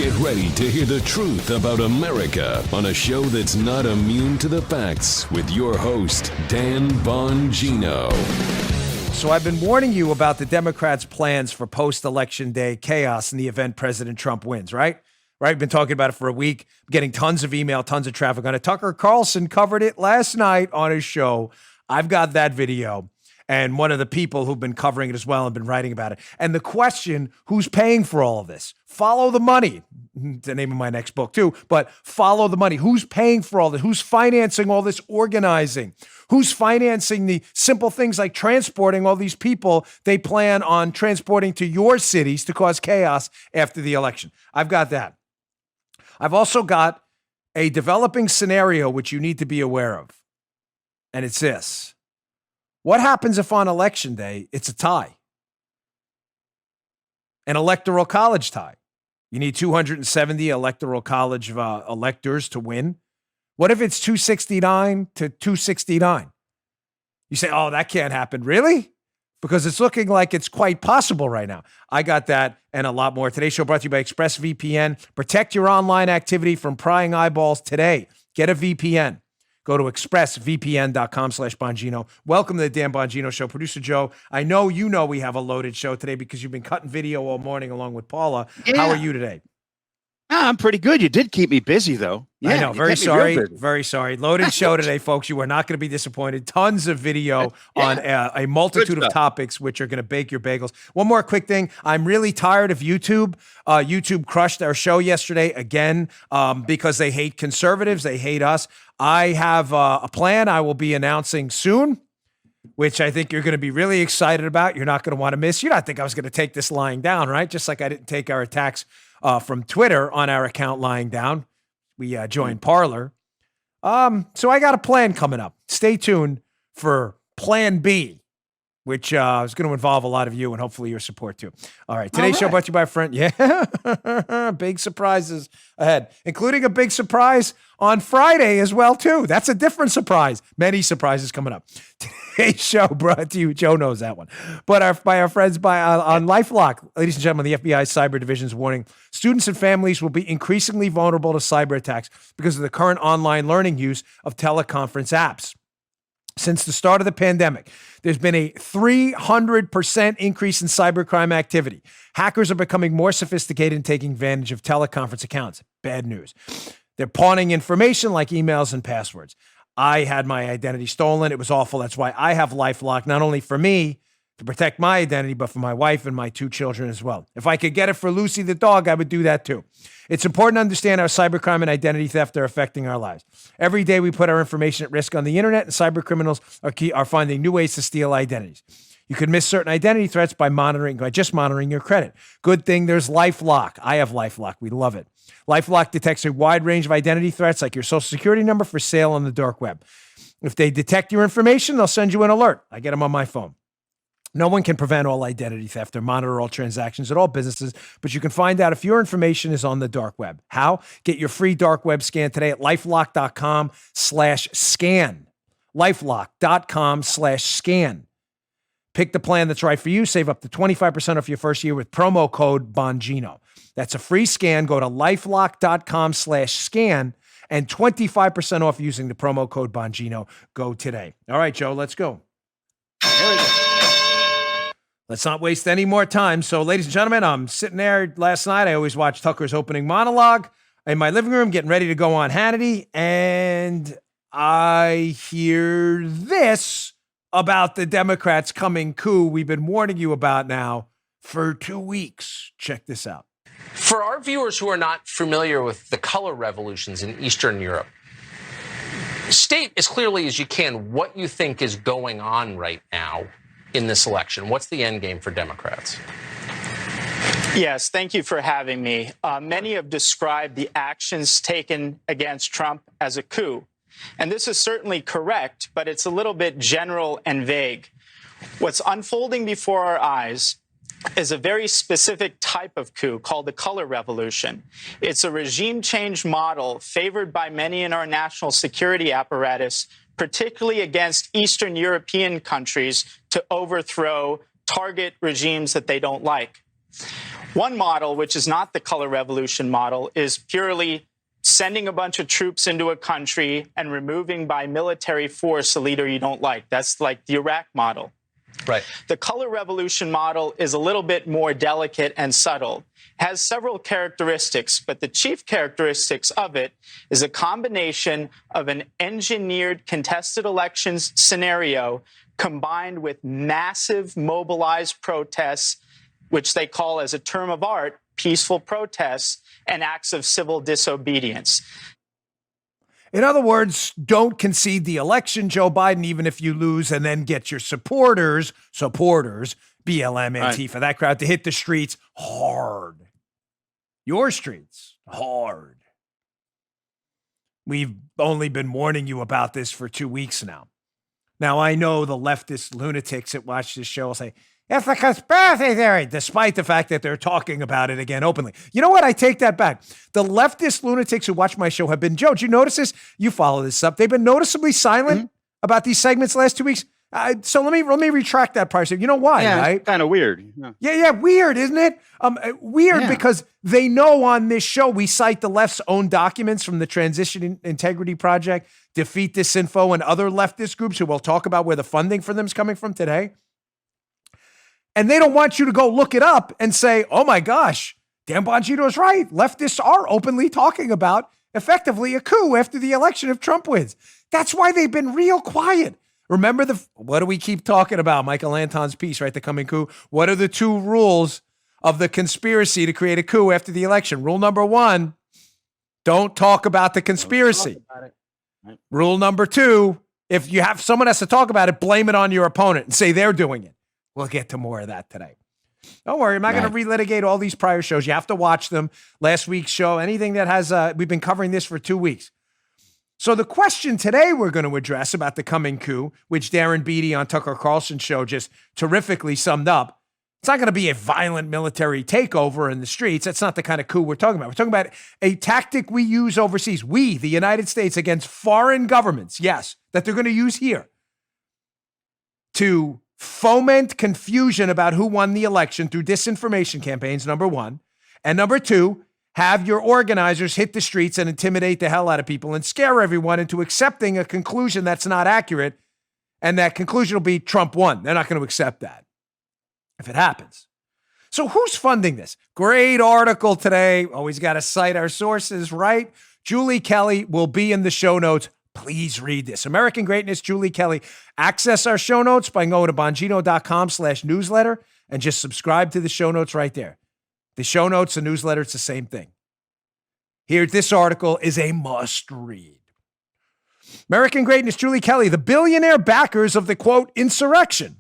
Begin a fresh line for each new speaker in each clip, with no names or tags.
Get ready to hear the truth about America on a show that's not immune to the facts with your host, Dan Bongino.
So I've been warning you about the Democrats' plans for post-election day chaos in the event President Trump wins, right? Right? We've been talking about it for a week, getting tons of email, tons of traffic on it. Tucker Carlson covered it last night on his show. I've got that video. And one of the people who've been covering it as well and been writing about it. And the question, who's paying for all of this? Follow the money. The name of my next book too, but follow the money. Who's paying for all this? Who's financing all this organizing? Who's financing the simple things like transporting all these people they plan on transporting to your cities to cause chaos after the election? I've got that. I've also got a developing scenario which you need to be aware of. And it's this. What happens if on election day, it's a tie? An electoral college tie. You need 270 electoral college electors to win. What if it's 269 to 269? You say, oh, that can't happen. Really? Because it's looking like it's quite possible right now. I got that and a lot more. Today's show brought to you by ExpressVPN. Protect your online activity from prying eyeballs today. Get a VPN. Go to expressvpn.com/Bongino. Welcome to the Dan Bongino Show. Producer Joe, I know you know we have a loaded show today because you've been cutting video all morning along with Paula. Yeah. How are you today?
I'm pretty good. You did keep me busy, though. Yeah,
I know. Very sorry. Very sorry. Loaded show today, folks. You are not going to be disappointed. Tons of video on a multitude of topics which are going to bake your bagels. One more quick thing. I'm really tired of YouTube. YouTube crushed our show yesterday again because they hate conservatives. They hate us. I have a plan I will be announcing soon, which I think you're going to be really excited about. You're not going to want to miss. You don't think I was going to take this lying down, right? Just like I didn't take our attacks from Twitter on our account lying down. We joined Parler. So I got a plan coming up. Stay tuned for Plan B, which is going to involve a lot of you and hopefully your support too. All right. Today's show brought to you by a friend. Yeah. Big surprises ahead, including a big surprise on Friday as well too. That's a different surprise. Many surprises coming up. Today's show brought to you, Joe knows that one, but by our friends on LifeLock. Ladies and gentlemen, the FBI's Cyber Division's warning students and families will be increasingly vulnerable to cyber attacks because of the current online learning use of teleconference apps. Since the start of the pandemic, there's been a 300% increase in cybercrime activity. Hackers are becoming more sophisticated in taking advantage of teleconference accounts. Bad news. They're pawning information like emails and passwords. I had my identity stolen. It was awful. That's why I have LifeLock, not only for me to protect my identity, but for my wife and my 2 children as well. If I could get it for Lucy the dog, I would do that too. It's important to understand how cybercrime and identity theft are affecting our lives. Every day we put our information at risk on the internet, and cyber criminals are finding new ways to steal identities. You could miss certain identity threats by just monitoring your credit. Good thing there's LifeLock. I have LifeLock. We love it. LifeLock detects a wide range of identity threats like your social security number for sale on the dark web. If they detect your information, they'll send you an alert. I get them on my phone. No one can prevent all identity theft or monitor all transactions at all businesses, but you can find out if your information is on the dark web. How? Get your free dark web scan today at lifelock.com/scan. lifelock.com/scan. Pick the plan that's right for you. Save up to 25% off your first year with promo code Bongino. That's a free scan. Go to lifelock.com/scan and 25% off using the promo code Bongino. Go today. All right, Joe, let's go. There we go. Let's not waste any more time. So, ladies and gentlemen, I'm sitting there last night. I always watch Tucker's opening monologue in my living room, getting ready to go on Hannity. And I hear this about the Democrats' coming coup we've been warning you about now for 2 weeks. Check this out.
For our viewers who are not familiar with the color revolutions in Eastern Europe, state as clearly as you can what you think is going on right now in this election. What's the end game for Democrats?
Yes, thank you for having me. Many have described the actions taken against Trump as a coup. And this is certainly correct, but it's a little bit general and vague. What's unfolding before our eyes is a very specific type of coup called the color revolution. It's a regime change model favored by many in our national security apparatus, particularly against Eastern European countries, to overthrow, target regimes that they don't like. One model, which is not the color revolution model, is purely sending a bunch of troops into a country and removing by military force a leader you don't like. That's like the Iraq model.
Right.
The color revolution model is a little bit more delicate and subtle, has several characteristics, but the chief characteristics of it is a combination of an engineered contested elections scenario combined with massive mobilized protests, which they call as a term of art, peaceful protests and acts of civil disobedience.
In other words, don't concede the election, Joe Biden, even if you lose, and then get your supporters, BLM, Antifa, that crowd, to hit the streets hard. Your streets, hard. We've only been warning you about this for 2 weeks now. Now, I know the leftist lunatics that watch this show will say, it's a conspiracy theory, despite the fact that they're talking about it again openly. You know what? I take that back. The leftist lunatics who watch my show have been, Joe, did you notice this? You follow this up. They've been noticeably silent about these segments the last 2 weeks. So let me retract that part. You know why, right?
It's kind of weird.
Yeah, weird, isn't it? Weird because they know on this show we cite the left's own documents from the Transition Integrity Project, Defeat Disinfo, and other leftist groups who will talk about where the funding for them is coming from today. And they don't want you to go look it up and say, oh my gosh, Dan Bongino is right. Leftists are openly talking about effectively a coup after the election if Trump wins. That's why they've been real quiet. Remember what do we keep talking about? Michael Anton's piece, right? The coming coup. What are the 2 rules of the conspiracy to create a coup after the election? Rule number 1, don't talk about the conspiracy. Rule number 2, if you have someone has to talk about it, blame it on your opponent and say they're doing it. We'll get to more of that today. Don't worry, I'm not going to relitigate all these prior shows. You have to watch them. Last week's show, anything that has, we've been covering this for 2 weeks. So the question today we're going to address about the coming coup, which Darren Beattie on Tucker Carlson's show just terrifically summed up. It's not going to be a violent military takeover in the streets. That's not the kind of coup we're talking about. We're talking about a tactic we use overseas. We, the United States, against foreign governments, yes, that they're going to use here to foment confusion about who won the election through disinformation campaigns, number 1. And number 2, have your organizers hit the streets and intimidate the hell out of people and scare everyone into accepting a conclusion that's not accurate. And that conclusion will be Trump won. They're not going to accept that if it happens. So who's funding this? Great article today. Always got to cite our sources, right? Julie Kelly will be in the show notes. Please read this. American Greatness, Julie Kelly. Access our show notes by going to Bongino.com/newsletter and just subscribe to the show notes right there. The show notes, the newsletter, it's the same thing. Here, this article is a must read. American Greatness, Julie Kelly, the billionaire backers of the, quote, insurrection.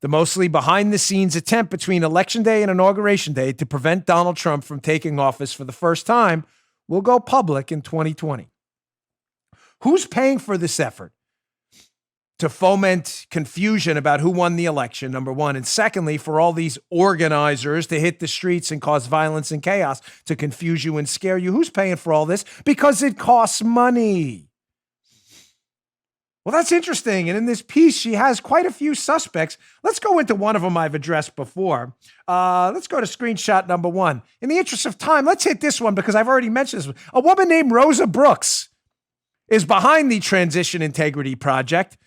The mostly behind-the-scenes attempt between Election Day and Inauguration Day to prevent Donald Trump from taking office for the first time will go public in 2020. Who's paying for this effort to foment confusion about who won the election, number 1, and secondly, for all these organizers to hit the streets and cause violence and chaos to confuse you and scare you? Who's paying for all this? Because it costs money. Well, that's interesting. And in this piece, she has quite a few suspects. Let's go into one of them I've addressed before. Let's go to screenshot number 1. In the interest of time, let's hit this one because I've already mentioned this one. A woman named Rosa Brooks is behind the Transition Integrity Project,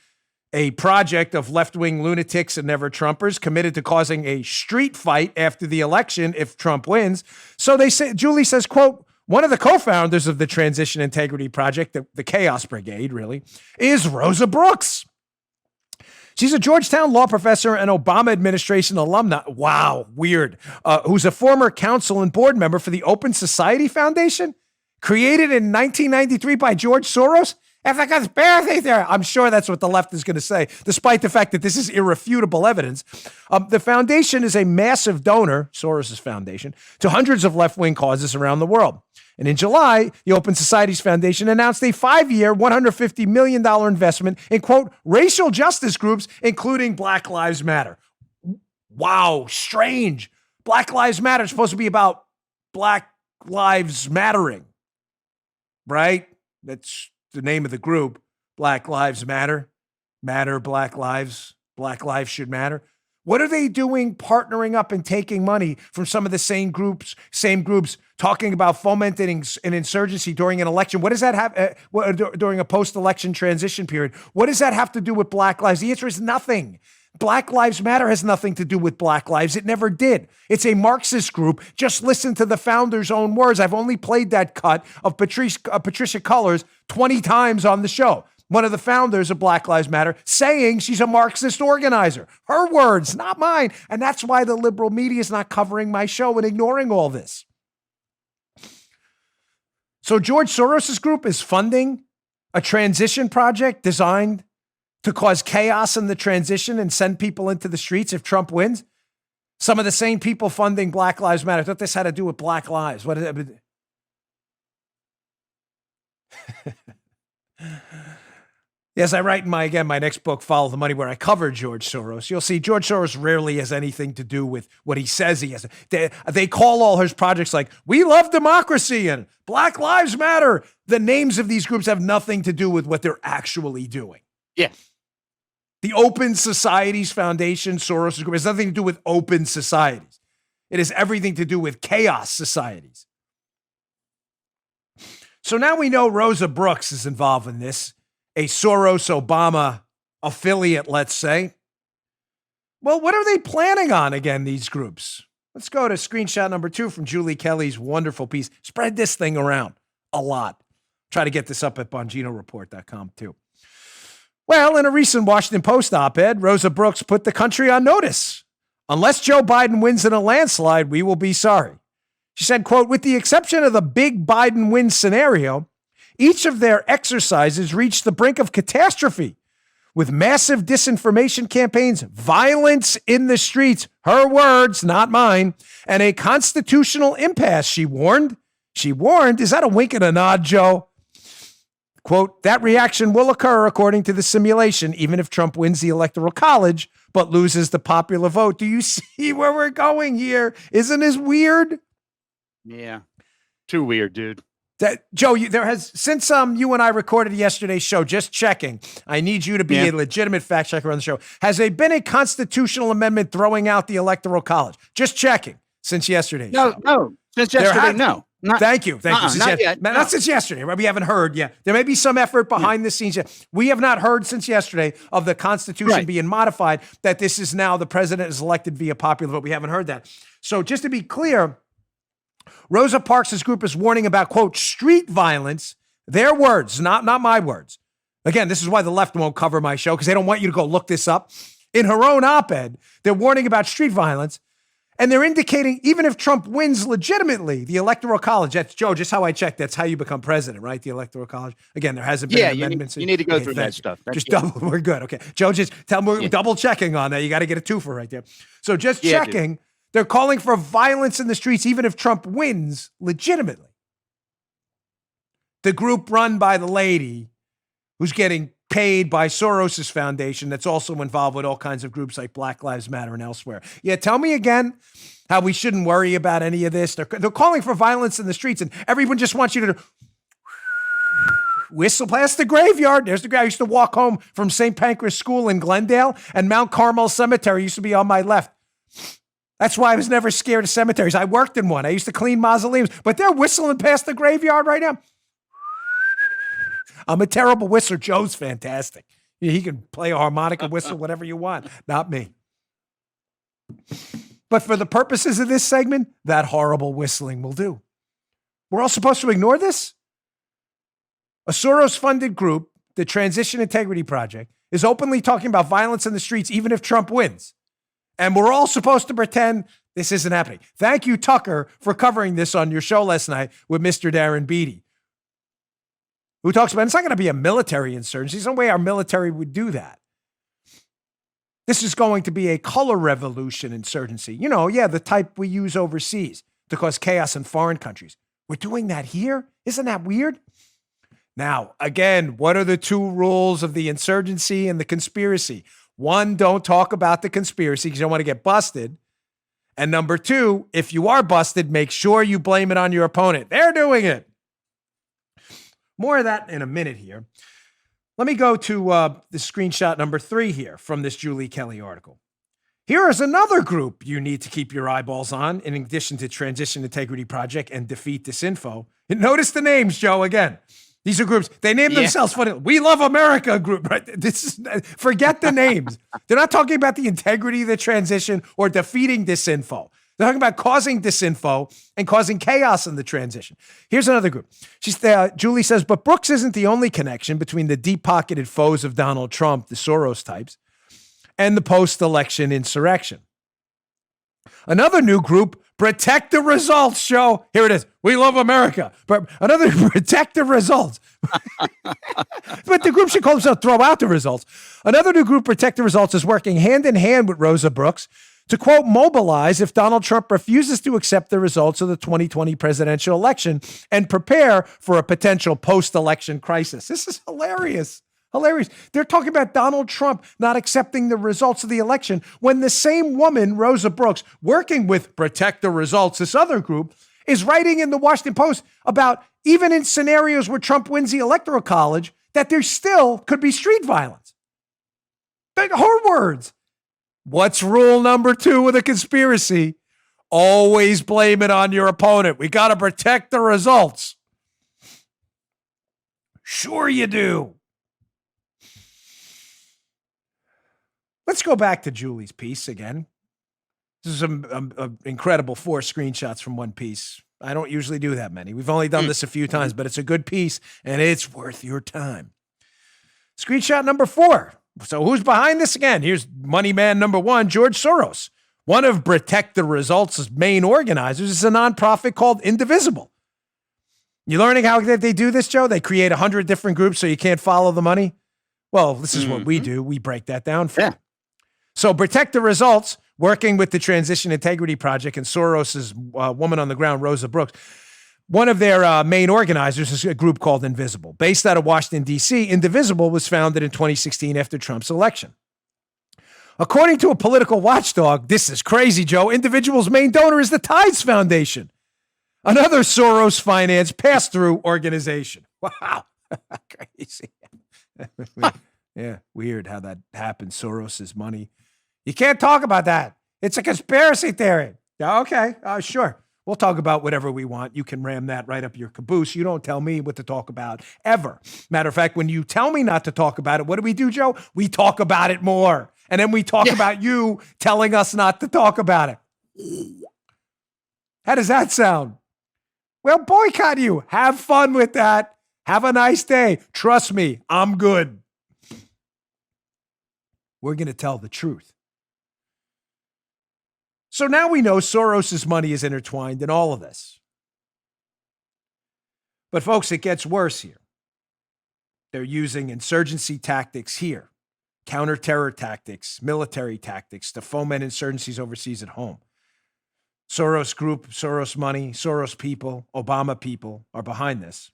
a project of left-wing lunatics and never-Trumpers committed to causing a street fight after the election if Trump wins. So they say, Julie says, quote, one of the co-founders of the Transition Integrity Project, the Chaos Brigade, really, is Rosa Brooks. She's a Georgetown law professor and Obama administration alumna. Wow, weird. Who's a former council and board member for the Open Society Foundation, created in 1993 by George Soros. If a conspiracy theory, I'm sure that's what the left is going to say, despite the fact that this is irrefutable evidence. The foundation is a massive donor, Soros' foundation, to hundreds of left-wing causes around the world. And in July, the Open Societies Foundation announced a 5-year, $150 million investment in, quote, racial justice groups, including Black Lives Matter. Wow, strange. Black Lives Matter is supposed to be about Black Lives Mattering, right? That's the name of the group. Black Lives Matter. Matter, Black Lives. Black lives should matter. What are they doing partnering up and taking money from some of the same groups talking about fomenting an insurgency during an election? What does that have during a post-election transition period? What does that have to do with Black Lives? The answer is nothing. Black Lives Matter has nothing to do with Black Lives. It never did. It's a Marxist group. Just listen to the founder's own words. I've only played that cut of Patricia Cullors 20 times on the show. One of the founders of Black Lives Matter saying she's a Marxist organizer. Her words, not mine. And that's why the liberal media is not covering my show and ignoring all this. So George Soros's group is funding a transition project designed to cause chaos in the transition and send people into the streets if Trump wins. Some of the same people funding Black Lives Matter. I thought this had to do with Black Lives. What is it? Yes, I write in my next book, Follow the Money, where I cover George Soros. You'll see George Soros rarely has anything to do with what he says he has. They call all his projects like, we love democracy and Black Lives Matter. The names of these groups have nothing to do with what they're actually doing.
Yeah.
The Open Societies Foundation, Soros group, has nothing to do with open societies. It has everything to do with chaos societies. So now we know Rosa Brooks is involved in this. A Soros-Obama affiliate, let's say. Well, what are they planning on again, these groups? Let's go to screenshot number 2 from Julie Kelly's wonderful piece. Spread this thing around a lot. Try to get this up at BonginoReport.com too. Well, in a recent Washington Post op-ed, Rosa Brooks put the country on notice. Unless Joe Biden wins in a landslide, we will be sorry. She said, quote, with the exception of the big Biden win scenario, each of their exercises reached the brink of catastrophe with massive disinformation campaigns, violence in the streets, her words, not mine, and a constitutional impasse, she warned. She warned, is that a wink and a nod, Joe? Quote, that reaction will occur according to the simulation, even if Trump wins the Electoral College, but loses the popular vote. Do you see where we're going here? Isn't this weird?
Yeah. Too weird, dude.
Joe, since you and I recorded yesterday's show, just checking, I need you to be a legitimate fact checker on the show. Has there been a constitutional amendment throwing out the Electoral College? Just checking since yesterday's show.
No. Since yesterday, no.
Thank you. Not since yesterday. Right? We haven't heard yet. There may be some effort behind the scenes yet. We have not heard since yesterday of the Constitution being modified, that this is now the president is elected via popular vote. We haven't heard that. So just to be clear, Rosa Parks' group is warning about, quote, street violence. Their words, not my words. Again, this is why the left won't cover my show, because they don't want you to go look this up. In her own op-ed, they're warning about street violence, and they're indicating even if Trump wins legitimately, the Electoral College, that's, Joe, just how I checked, that's how you become president, right? The Electoral College. Again, there hasn't been an amendment.
You need to go through that stuff.
Just double, we're good. Okay. Joe, just tell me, double checking on that. You got to get a twofer right there. So just checking. Dude. They're calling for violence in the streets, even if Trump wins legitimately. The group run by the lady who's getting paid by Soros's foundation that's also involved with all kinds of groups like Black Lives Matter and elsewhere. Yeah, tell me again how we shouldn't worry about any of this. They're calling for violence in the streets, and everyone just wants you to whistle past the graveyard. There's the graveyard. I used to walk home from St. Pancras School in Glendale, and Mount Carmel Cemetery used to be on my left. That's why I was never scared of cemeteries. I worked in one. I used to clean mausoleums, but they're whistling past the graveyard right now. I'm a terrible whistler. Joe's fantastic. He can play a harmonica, whistle, whatever you want. Not me. But for the purposes of this segment, that horrible whistling will do. We're all supposed to ignore this? A Soros-funded group, the Transition Integrity Project, is openly talking about violence in the streets, even if Trump wins. And we're all supposed to pretend this isn't happening. Thank you, Tucker, for covering this on your show last night with Mr. Darren Beatty, who talks about it's not going to be a military insurgency. There's no way our military would do that. This is going to be a color revolution insurgency. You know, the type we use overseas to cause chaos in foreign countries. We're doing that here? Isn't that weird? Now, again, what are the two rules of the insurgency and the conspiracy? One, don't talk about the conspiracy because you don't want to get busted. And number two, if you are busted, make sure you blame it on your opponent. They're doing it. More of that in a minute here. Let me go to the screenshot number 3 here from this Julie Kelly article. Here is another group you need to keep your eyeballs on, in addition to Transition Integrity Project and Defeat Disinfo. And notice the names, Joe, again. These are groups. They name themselves funny. We Love America group, right? Forget the names. They're not talking about the integrity of the transition or defeating disinfo. They're talking about causing disinfo and causing chaos in the transition. Here's another group. Julie says, but Brooks isn't the only connection between the deep-pocketed foes of Donald Trump, the Soros types, and the post-election insurrection. Another new group, Protect the Results show. Here it is. We Love America. But another Protect the Results. But the group should call themselves Throw Out the Results. Another new group, Protect the Results, is working hand in hand with Rosa Brooks to, quote, mobilize if Donald Trump refuses to accept the results of the 2020 presidential election and prepare for a potential post-election crisis. This is hilarious. Hilarious. They're talking about Donald Trump not accepting the results of the election when the same woman, Rosa Brooks, working with Protect the Results, this other group, is writing in the Washington Post about even in scenarios where Trump wins the Electoral College, that there still could be street violence. Her words. What's rule number 2 with a conspiracy? Always blame it on your opponent. We got to protect the results. Sure you do. Let's go back to Julie's piece again. This is an incredible 4 screenshots from one piece. I don't usually do that many. We've only done this a few times, but it's a good piece, and it's worth your time. Screenshot number 4. So who's behind this again? Here's money man number 1, George Soros. One of Protect the Results' main organizers is a nonprofit called Indivisible. You learning how they do this, Joe? They create 100 different groups so you can't follow the money? Well, this is what we do. We break that down for you. So Protect the Results, working with the Transition Integrity Project and Soros's woman on the ground, Rosa Brooks. One of their main organizers is a group called Invisible. Based out of Washington, D.C., Indivisible was founded in 2016 after Trump's election. According to a political watchdog, this is crazy, Joe, Individual's main donor is the Tides Foundation, another Soros-financed pass-through organization. Wow. Crazy. Yeah, weird how that happened. Soros's money. You can't talk about that. It's a conspiracy theory. Okay, sure. We'll talk about whatever we want. You can ram that right up your caboose. You don't tell me what to talk about ever. Matter of fact, when you tell me not to talk about it, what do, Joe? We talk about it more. And then we talk about you telling us not to talk about it. How does that sound? Well, boycott you. Have fun with that. Have a nice day. Trust me, I'm good. We're going to tell the truth. So now we know Soros's money is intertwined in all of this. But folks, it gets worse here. They're using insurgency tactics here, counter-terror tactics, military tactics to foment insurgencies overseas at home. Soros group, Soros money, Soros people, Obama people are behind this.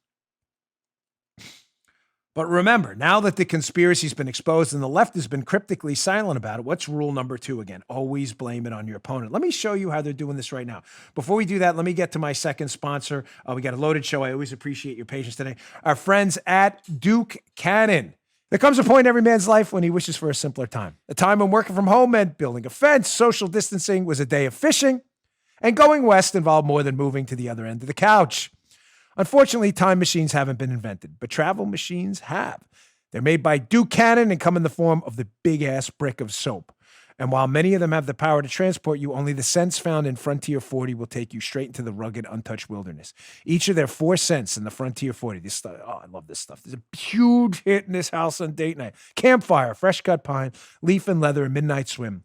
But remember, now that the conspiracy's been exposed and the left has been cryptically silent about it, what's rule number 2 again? Always blame it on your opponent. Let me show you how they're doing this right now. Before we do that, let me get to my second sponsor. We got a loaded show. I always appreciate your patience today. Our friends at Duke Cannon. There comes a point in every man's life when he wishes for a simpler time. A time when working from home meant building a fence, social distancing was a day of fishing, and going west involved more than moving to the other end of the couch. Unfortunately, time machines haven't been invented, but travel machines have. They're made by Duke Cannon and come in the form of the big-ass brick of soap. And while many of them have the power to transport you, only the scents found in Frontier 40 will take you straight into the rugged, untouched wilderness. Each of their 4 scents in the Frontier 40. This stuff, I love this stuff. There's a huge hit in this house on date night. Campfire, fresh cut pine, leaf and leather, and midnight swim.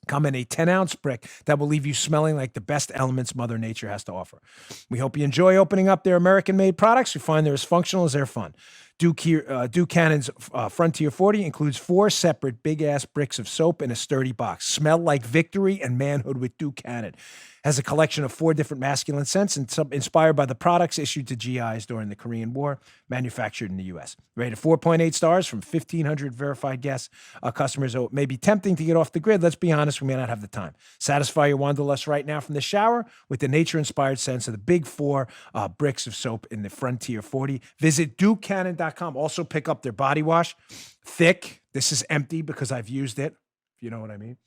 Come in a 10-ounce brick that will leave you smelling like the best elements Mother Nature has to offer. We hope you enjoy opening up their American-made products. We find they're as functional as they're fun. Duke Cannon's Frontier 40 includes 4 separate big-ass bricks of soap in a sturdy box. Smell like victory and manhood with Duke Cannon. Has a collection of 4 different masculine scents and some inspired by the products issued to GIs during the Korean War, manufactured in the U.S. Rated 4.8 stars from 1,500 verified guests. Customers, it may be tempting to get off the grid. Let's be honest, we may not have the time. Satisfy your wanderlust right now from the shower with the nature-inspired scents of the big 4 bricks of soap in the Frontier 40. Visit DukeCannon.com. Also pick up their body wash. Thick. This is empty because I've used it, if you know what I mean.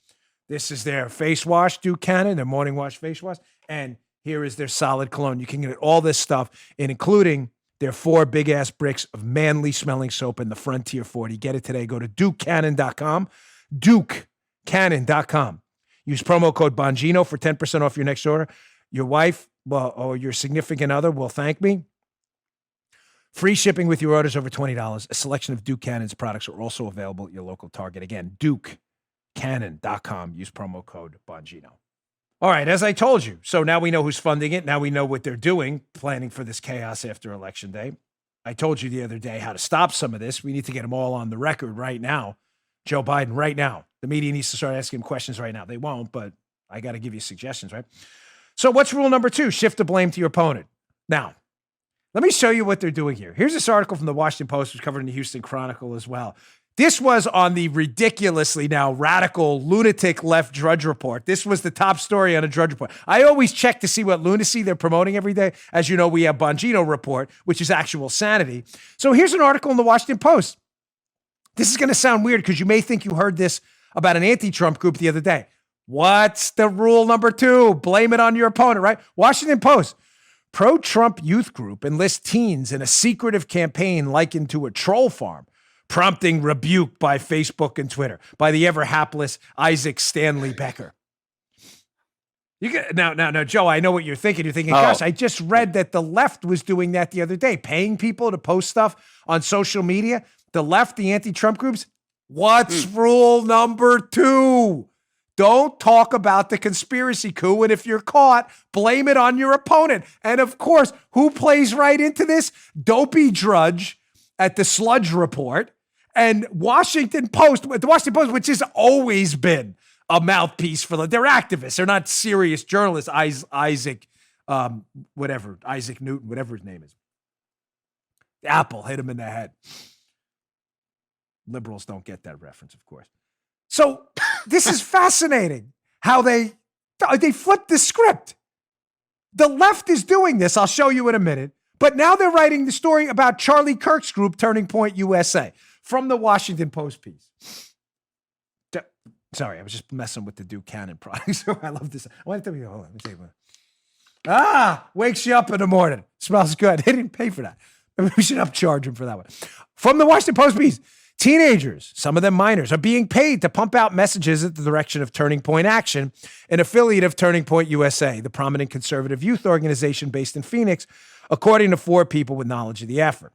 This is their face wash, Duke Cannon, their morning wash face wash. And here is their solid cologne. You can get all this stuff, and including their 4 big-ass bricks of manly-smelling soap in the Frontier 40. Get it today. Go to DukeCannon.com. DukeCannon.com. Use promo code Bongino for 10% off your next order. Your wife or your significant other will thank me. Free shipping with your orders over $20. A selection of Duke Cannon's products are also available at your local Target. Again, DukeCannon.com. Use promo code Bongino. All right, as I told you, so now we know who's funding it. Now we know what they're doing, planning for this chaos after Election Day. I told you the other day how to stop some of this. We need to get them all on the record right now. Joe Biden, right now. The media needs to start asking him questions right now. They won't, but I got to give you suggestions, right? So what's rule number 2? Shift the blame to your opponent. Now, let me show you what they're doing here. Here's this article from the Washington Post, which was covered in the Houston Chronicle as well. This was on the ridiculously now radical lunatic left Drudge Report. This was the top story on a Drudge Report. I always check to see what lunacy they're promoting every day. As you know, we have Bongino Report, which is actual sanity. So here's an article in the Washington Post. This is going to sound weird because you may think you heard this about an anti-Trump group the other day. What's the rule number 2? Blame it on your opponent, right? Washington Post. Pro-Trump youth group enlists teens in a secretive campaign likened to a troll farm, prompting rebuke by Facebook and Twitter by the ever-hapless Isaac Stanley Becker. Now, Joe, I know what you're thinking. You're thinking, gosh, I just read that the left was doing that the other day, paying people to post stuff on social media. The left, the anti-Trump groups. What's rule number 2? Don't talk about the conspiracy coup, and if you're caught, blame it on your opponent. And of course, who plays right into this? Dopey Drudge at the Sludge Report and Washington Post, the Washington Post, which has always been a mouthpiece for they're activists. They're not serious journalists. Isaac Newton, whatever his name is. The apple hit him in the head. Liberals don't get that reference, of course. So this is fascinating how they flipped the script. The left is doing this. I'll show you in a minute. But now they're writing the story about Charlie Kirk's group, Turning Point USA, from the Washington Post piece. Sorry, I was just messing with the Duke Cannon product. So I love this. Hold on, let me take one. Wakes you up in the morning. Smells good. They didn't pay for that. Maybe we should upcharge him for that one. From the Washington Post piece. Teenagers, some of them minors, are being paid to pump out messages at the direction of Turning Point Action, an affiliate of Turning Point USA, the prominent conservative youth organization based in Phoenix, according to 4 people with knowledge of the effort.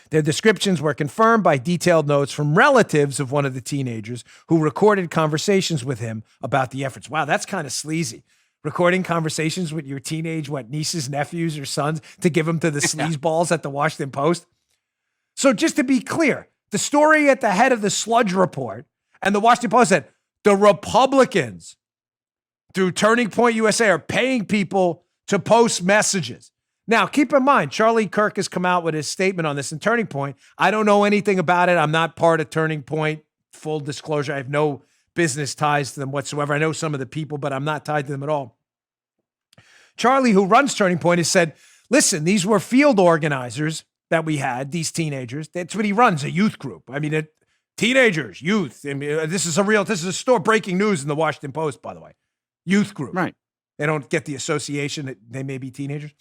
Their descriptions were confirmed by detailed notes from relatives of one of the teenagers who recorded conversations with him about the efforts. Wow, that's kind of sleazy. Recording conversations with your teenage, nieces, nephews, or sons to give them to the sleazeballs at the Washington Post. So just to be clear, the story at the head of the Sludge Report and the Washington Post said the Republicans through Turning Point USA are paying people to post messages. Now, keep in mind, Charlie Kirk has come out with his statement on this in Turning Point. I don't know anything about it. I'm not part of Turning Point. Full disclosure, I have no business ties to them whatsoever. I know some of the people, but I'm not tied to them at all. Charlie, who runs Turning Point, has said, listen, these were field organizers that we had, these teenagers. That's what he runs, a youth group. I mean, teenagers, youth. I mean, this is a store breaking news in the Washington Post, by the way. Youth group.
Right.
They don't get the association that they may be teenagers.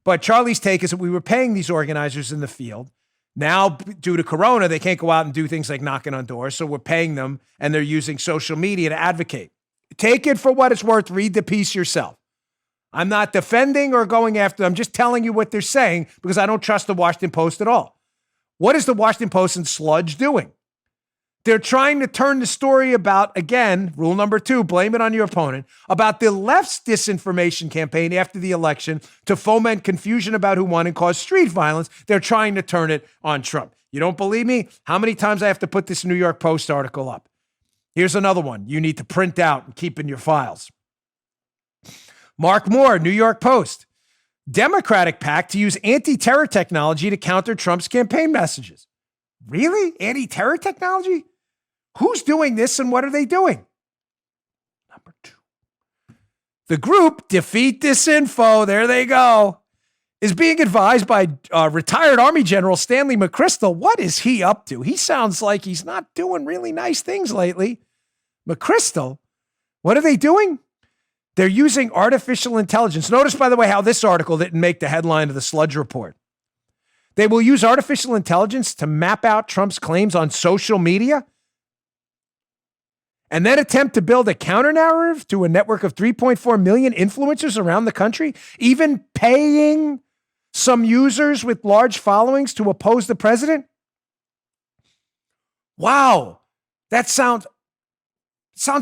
But Charlie's take is that we were paying these organizers in the field. Now, due to Corona, they can't go out and do things like knocking on doors. So we're paying them, and they're using social media to advocate. Take it for what it's worth. Read the piece yourself. I'm not defending or going after them. I'm just telling you what they're saying because I don't trust the Washington Post at all. What is the Washington Post and Sludge doing? They're trying to turn the story about, again, rule number 2, blame it on your opponent, about the left's disinformation campaign after the election to foment confusion about who won and cause street violence. They're trying to turn it on Trump. You don't believe me? How many times I have to put this New York Post article up? Here's another one you need to print out and keep in your files. Mark Moore, New York Post. Democratic pact to use anti-terror technology to counter Trump's campaign messages. Really? Anti-terror technology? Who's doing this and what are they doing? Number 2. The group, Defeat Disinfo, there they go, is being advised by retired Army General Stanley McChrystal. What is he up to? He sounds like he's not doing really nice things lately. McChrystal, what are they doing? They're using artificial intelligence. Notice, by the way, how this article didn't make the headline of the Sludge Report. They will use artificial intelligence to map out Trump's claims on social media and then attempt to build a counter-narrative to a network of 3.4 million influencers around the country, even paying some users with large followings to oppose the president. Wow, that sounds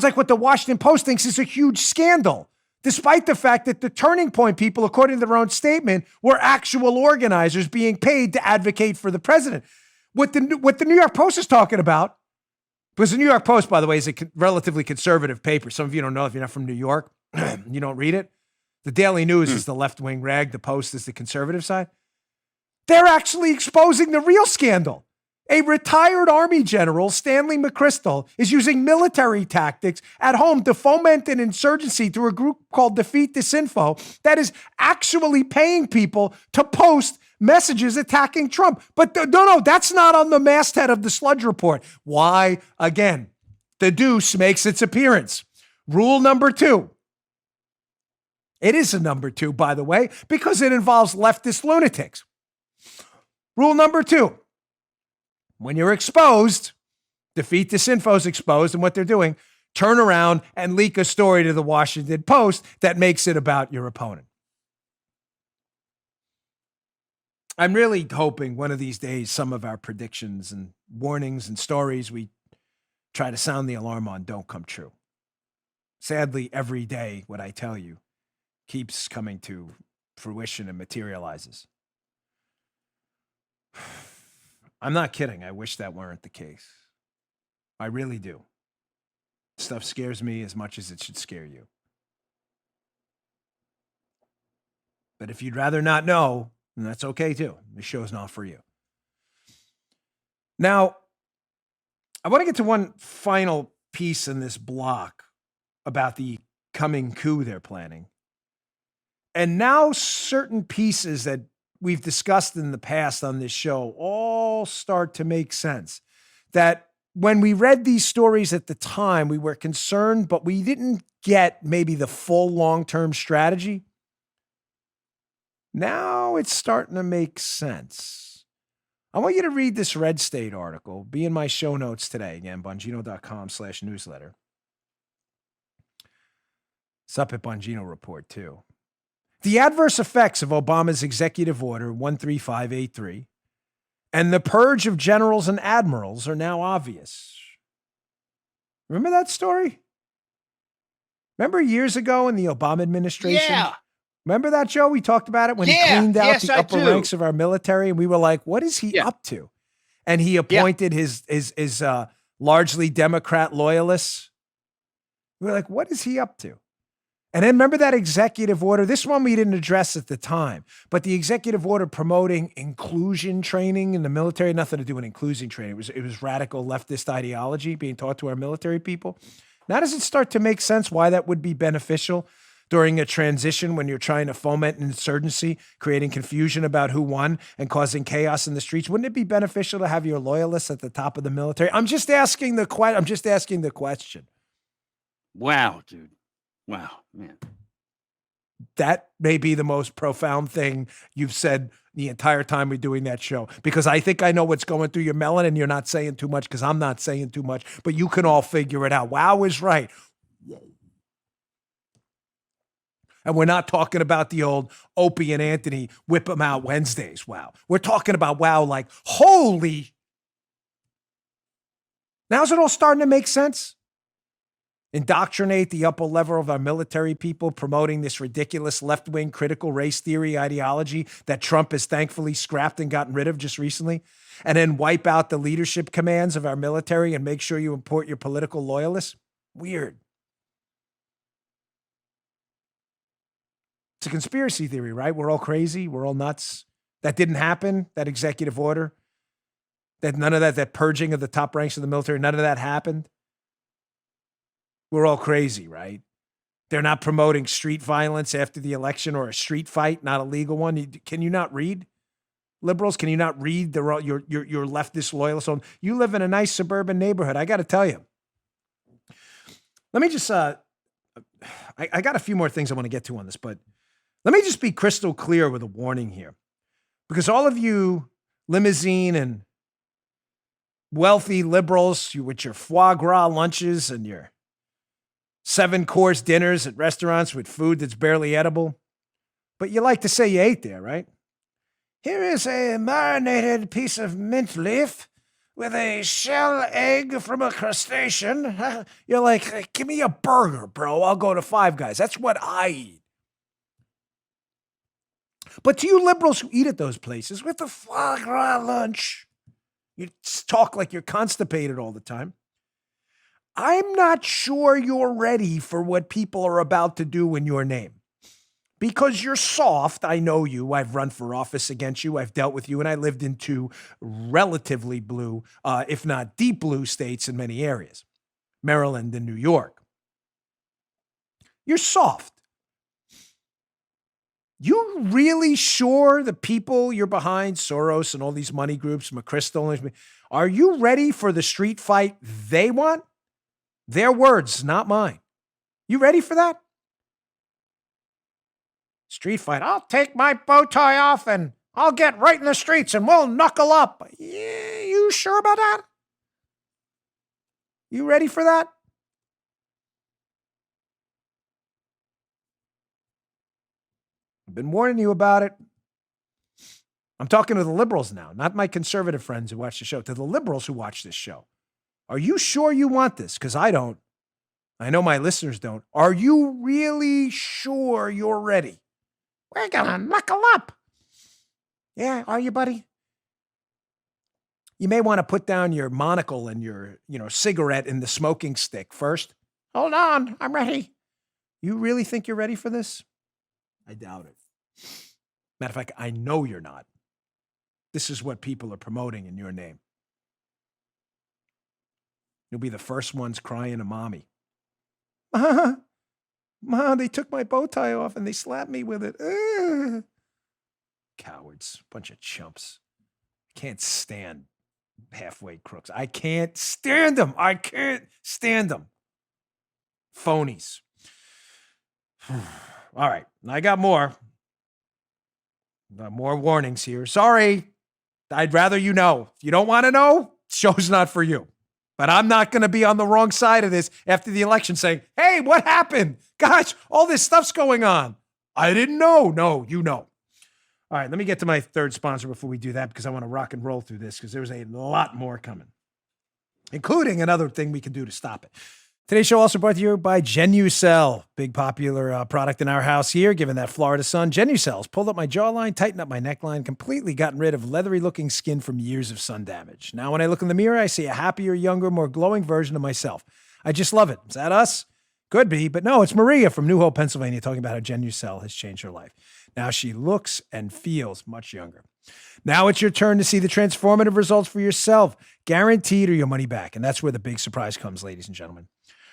like what the Washington Post thinks is a huge scandal, despite the fact that the Turning Point people, according to their own statement, were actual organizers being paid to advocate for the president. What the New York Post is talking about, because the New York Post, by the way, is a relatively conservative paper. Some of you don't know if you're not from New York. You don't read it. The Daily News is the left-wing rag. The Post is the conservative side. They're actually exposing the real scandal. A retired Army general, Stanley McChrystal, is using military tactics at home to foment an insurgency through a group called Defeat Disinfo that is actually paying people to post messages attacking Trump. But no, that's not on the masthead of the Sludge Report. Why? Again, the deuce makes its appearance. Rule number 2. It is a number 2, by the way, because it involves leftist lunatics. Rule number 2. When you're exposed, Defeat Disinfo is exposed, and what they're doing, turn around and leak a story to the Washington Post that makes it about your opponent. I'm really hoping one of these days some of our predictions and warnings and stories we try to sound the alarm on don't come true. Sadly, every day what I tell you keeps coming to fruition and materializes. I'm not kidding. I wish that weren't the case. I really do. Stuff scares me as much as it should scare you. But if you'd rather not know, then that's okay too. The show's not for you. Now, I want to get to one final piece in this block about the coming coup they're planning. And now certain pieces that we've discussed in the past on this show all start to make sense. That when we read these stories at the time, we were concerned, but we didn't get maybe the full long-term strategy. Now it's starting to make sense. I want you to read this Red State article. Be in my show notes today. Again, Bongino.com/newsletter. It's up at Bongino Report too. The adverse effects of Obama's executive order 13583 and the purge of generals and admirals are now obvious. Remember that story? Remember years ago in the Obama administration?
Yeah.
Remember that, Joe? We talked about it when he cleaned out the upper ranks of our military, and we were like, what is he up to? And he appointed his largely Democrat loyalists. We were like, what is he up to? And then remember that executive order? This one we didn't address at the time, but the executive order promoting inclusion training in the military had nothing to do with inclusion training. It was radical leftist ideology being taught to our military people. Now does it start to make sense why that would be beneficial during a transition when you're trying to foment an insurgency, creating confusion about who won and causing chaos in the streets? Wouldn't it be beneficial to have your loyalists at the top of the military? I'm just asking the question.
Wow, dude. Wow, man.
That may be the most profound thing you've said the entire time we're doing that show, because I think I know what's going through your melon and you're not saying too much because I'm not saying too much, but you can all figure it out. Wow is right. And we're not talking about the old Opie and Anthony whip them out Wednesdays. Wow. We're talking about wow, like, holy. Now's it all starting to make sense? Indoctrinate the upper level of our military people, promoting this ridiculous left-wing critical race theory ideology that Trump has thankfully scrapped and gotten rid of just recently, and then wipe out the leadership commands of our military and make sure you import your political loyalists? Weird. It's a conspiracy theory, right? We're all crazy. We're all nuts. That didn't happen, that executive order. That none of that purging of the top ranks of the military, none of that happened. We're all crazy, right? They're not promoting street violence after the election or a street fight, not a legal one. Can you not read? Liberals, can you not read your leftist loyalists? You live in a nice suburban neighborhood. I got to tell you, Let me just, I got a few more things I want to get to on this, but let me just be crystal clear with a warning here. Because all of you limousine and wealthy liberals, you with your foie gras lunches and your 7-course dinners at restaurants with food that's barely edible, but you like to say you ate there, right? Here is a marinated piece of mint leaf with a shell egg from a crustacean. You're like, give me a burger, bro. I'll go to Five Guys. That's what I eat. But to you liberals who eat at those places with the foie gras lunch, you talk like you're constipated all the time. I'm not sure you're ready for what people are about to do in your name. Because you're soft, I know you. I've run for office against you. I've dealt with you, and I lived in 2 relatively blue, if not deep blue states in many areas, Maryland and New York. You're soft. You really sure the people you're behind, Soros and all these money groups, McChrystal, are you ready for the street fight they want? Their words, not mine. You ready for that? Street fight. I'll take my bow tie off and I'll get right in the streets and we'll knuckle up. Yeah, you sure about that? You ready for that? I've been warning you about it. I'm talking to the liberals now, not my conservative friends who watch the show, to the liberals who watch this show. Are you sure you want this? Because I don't. I know my listeners don't. Are you really sure you're ready? We're going to knuckle up. Yeah, are you, buddy? You may want to put down your monocle and your, cigarette in the smoking stick first. Hold on, I'm ready. You really think you're ready for this? I doubt it. Matter of fact, I know you're not. This is what people are promoting in your name. You'll be the first ones crying to mommy. Mom, they took my bow tie off and they slapped me with it. Ugh. Cowards, bunch of chumps. Can't stand halfway crooks. I can't stand them. I can't stand them. Phonies. All right, I got more. Got more warnings here. Sorry. I'd rather you know. If you don't want to know, show's not for you. But I'm not going to be on the wrong side of this after the election saying, hey, what happened? Gosh, all this stuff's going on. I didn't know. No, you know. All right, let me get to my third sponsor before we do that because I want to rock and roll through this because there's a lot more coming, including another thing we can do to stop it. Today's show also brought to you by Genucel, big popular product in our house here, given that Florida sun. Genucel's pulled up my jawline, tightened up my neckline, completely gotten rid of leathery-looking skin from years of sun damage. Now when I look in the mirror, I see a happier, younger, more glowing version of myself. I just love it. Is that us? Could be, but no, it's Maria from New Hope, Pennsylvania, talking about how Genucel has changed her life. Now she looks and feels much younger. Now it's your turn to see the transformative results for yourself, guaranteed or your money back. And that's where the big surprise comes, ladies and gentlemen.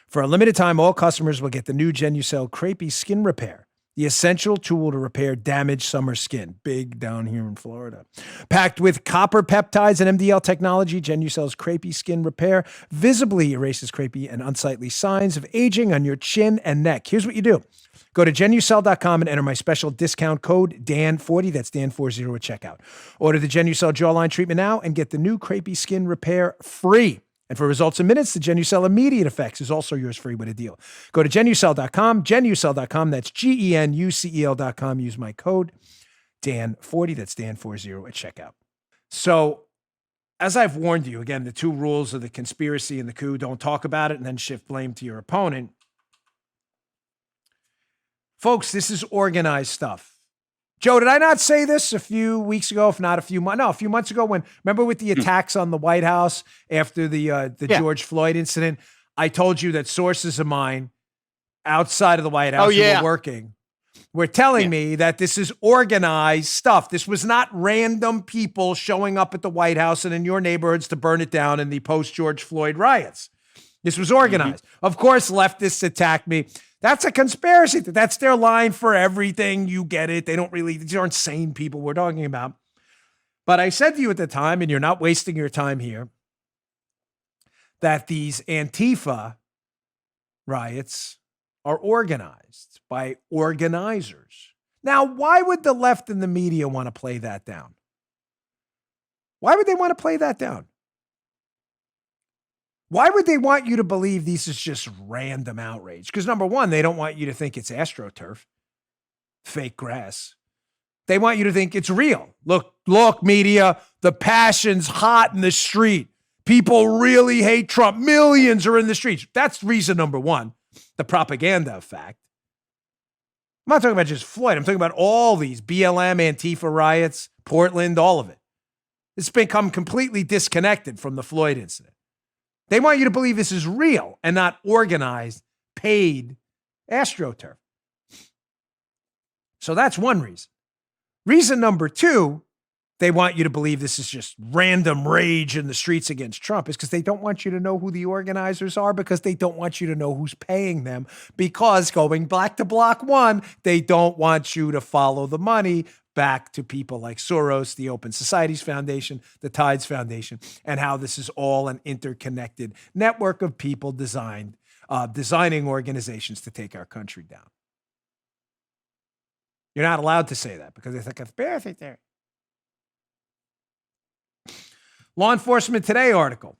For a limited time, all customers will get the new Genucel Crepey Skin Repair, the essential tool to repair damaged summer skin. Big down here in Florida. Packed with copper peptides and MDL technology, Genucel's Crepey Skin Repair visibly erases crepey and unsightly signs of aging on your chin and neck. Here's what you do. Go to Genucel.com and enter my special discount code DAN40, that's DAN40 at checkout. Order the Genucel Jawline Treatment now and get the new Crepey Skin Repair free. And for results in minutes, the Genucel Immediate Effects is also yours free with a deal. Go to Genucel.com, Genucel.com, that's GENUCEL.com. Use my code DAN40, that's DAN40 at checkout. So, as I've warned you, again, the 2 rules of the conspiracy and the coup, don't talk about it and then shift blame to your opponent. Folks, this is organized stuff. Joe, did I not say this a few weeks ago, if not a few months? No, a few months ago when, remember with the attacks on the White House after the George Floyd incident? I told you that sources of mine outside of the White House who were working were telling me that this is organized stuff. This was not random people showing up at the White House and in your neighborhoods to burn it down in the post-George Floyd riots. This was organized. Of course, leftists attacked me. That's a conspiracy. That's their line for everything. You get it. They don't really, these aren't sane people we're talking about. But I said to you at the time, and you're not wasting your time here, that these Antifa riots are organized by organizers. Now, why would the left and the media want to play that down? Why would they want to play that down? Why would they want you to believe this is just random outrage? Because number one, they don't want you to think it's AstroTurf, fake grass. They want you to think it's real. Look, media, the passion's hot in the street. People really hate Trump. Millions are in the streets. That's reason number one, the propaganda effect. I'm not talking about just Floyd. I'm talking about all these BLM, Antifa riots, Portland, all of it. It's become completely disconnected from the Floyd incident. They want you to believe this is real and not organized, paid AstroTurf. So that's one reason. Reason number two, they want you to believe this is just random rage in the streets against Trump is because they don't want you to know who the organizers are, because they don't want you to know who's paying them, because going back to block one, they don't want you to follow the money back to people like Soros, the Open Societies Foundation, the Tides Foundation, and how this is all an interconnected network of people designing organizations to take our country down. You're not allowed to say that because it's a conspiracy theory. Law Enforcement Today article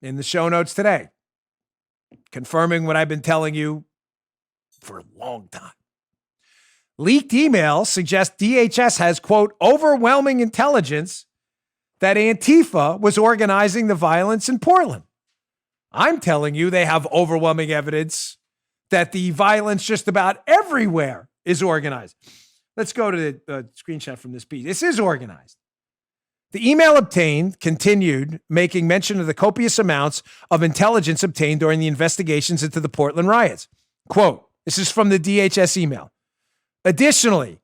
in the show notes today, confirming what I've been telling you for a long time. Leaked emails suggest DHS has, quote, overwhelming intelligence that Antifa was organizing the violence in Portland. I'm telling you, they have overwhelming evidence that the violence just about everywhere is organized. Let's go to the screenshot from this piece. This is organized. The email obtained continued making mention of the copious amounts of intelligence obtained during the investigations into the Portland riots. Quote, this is from the DHS email. Additionally,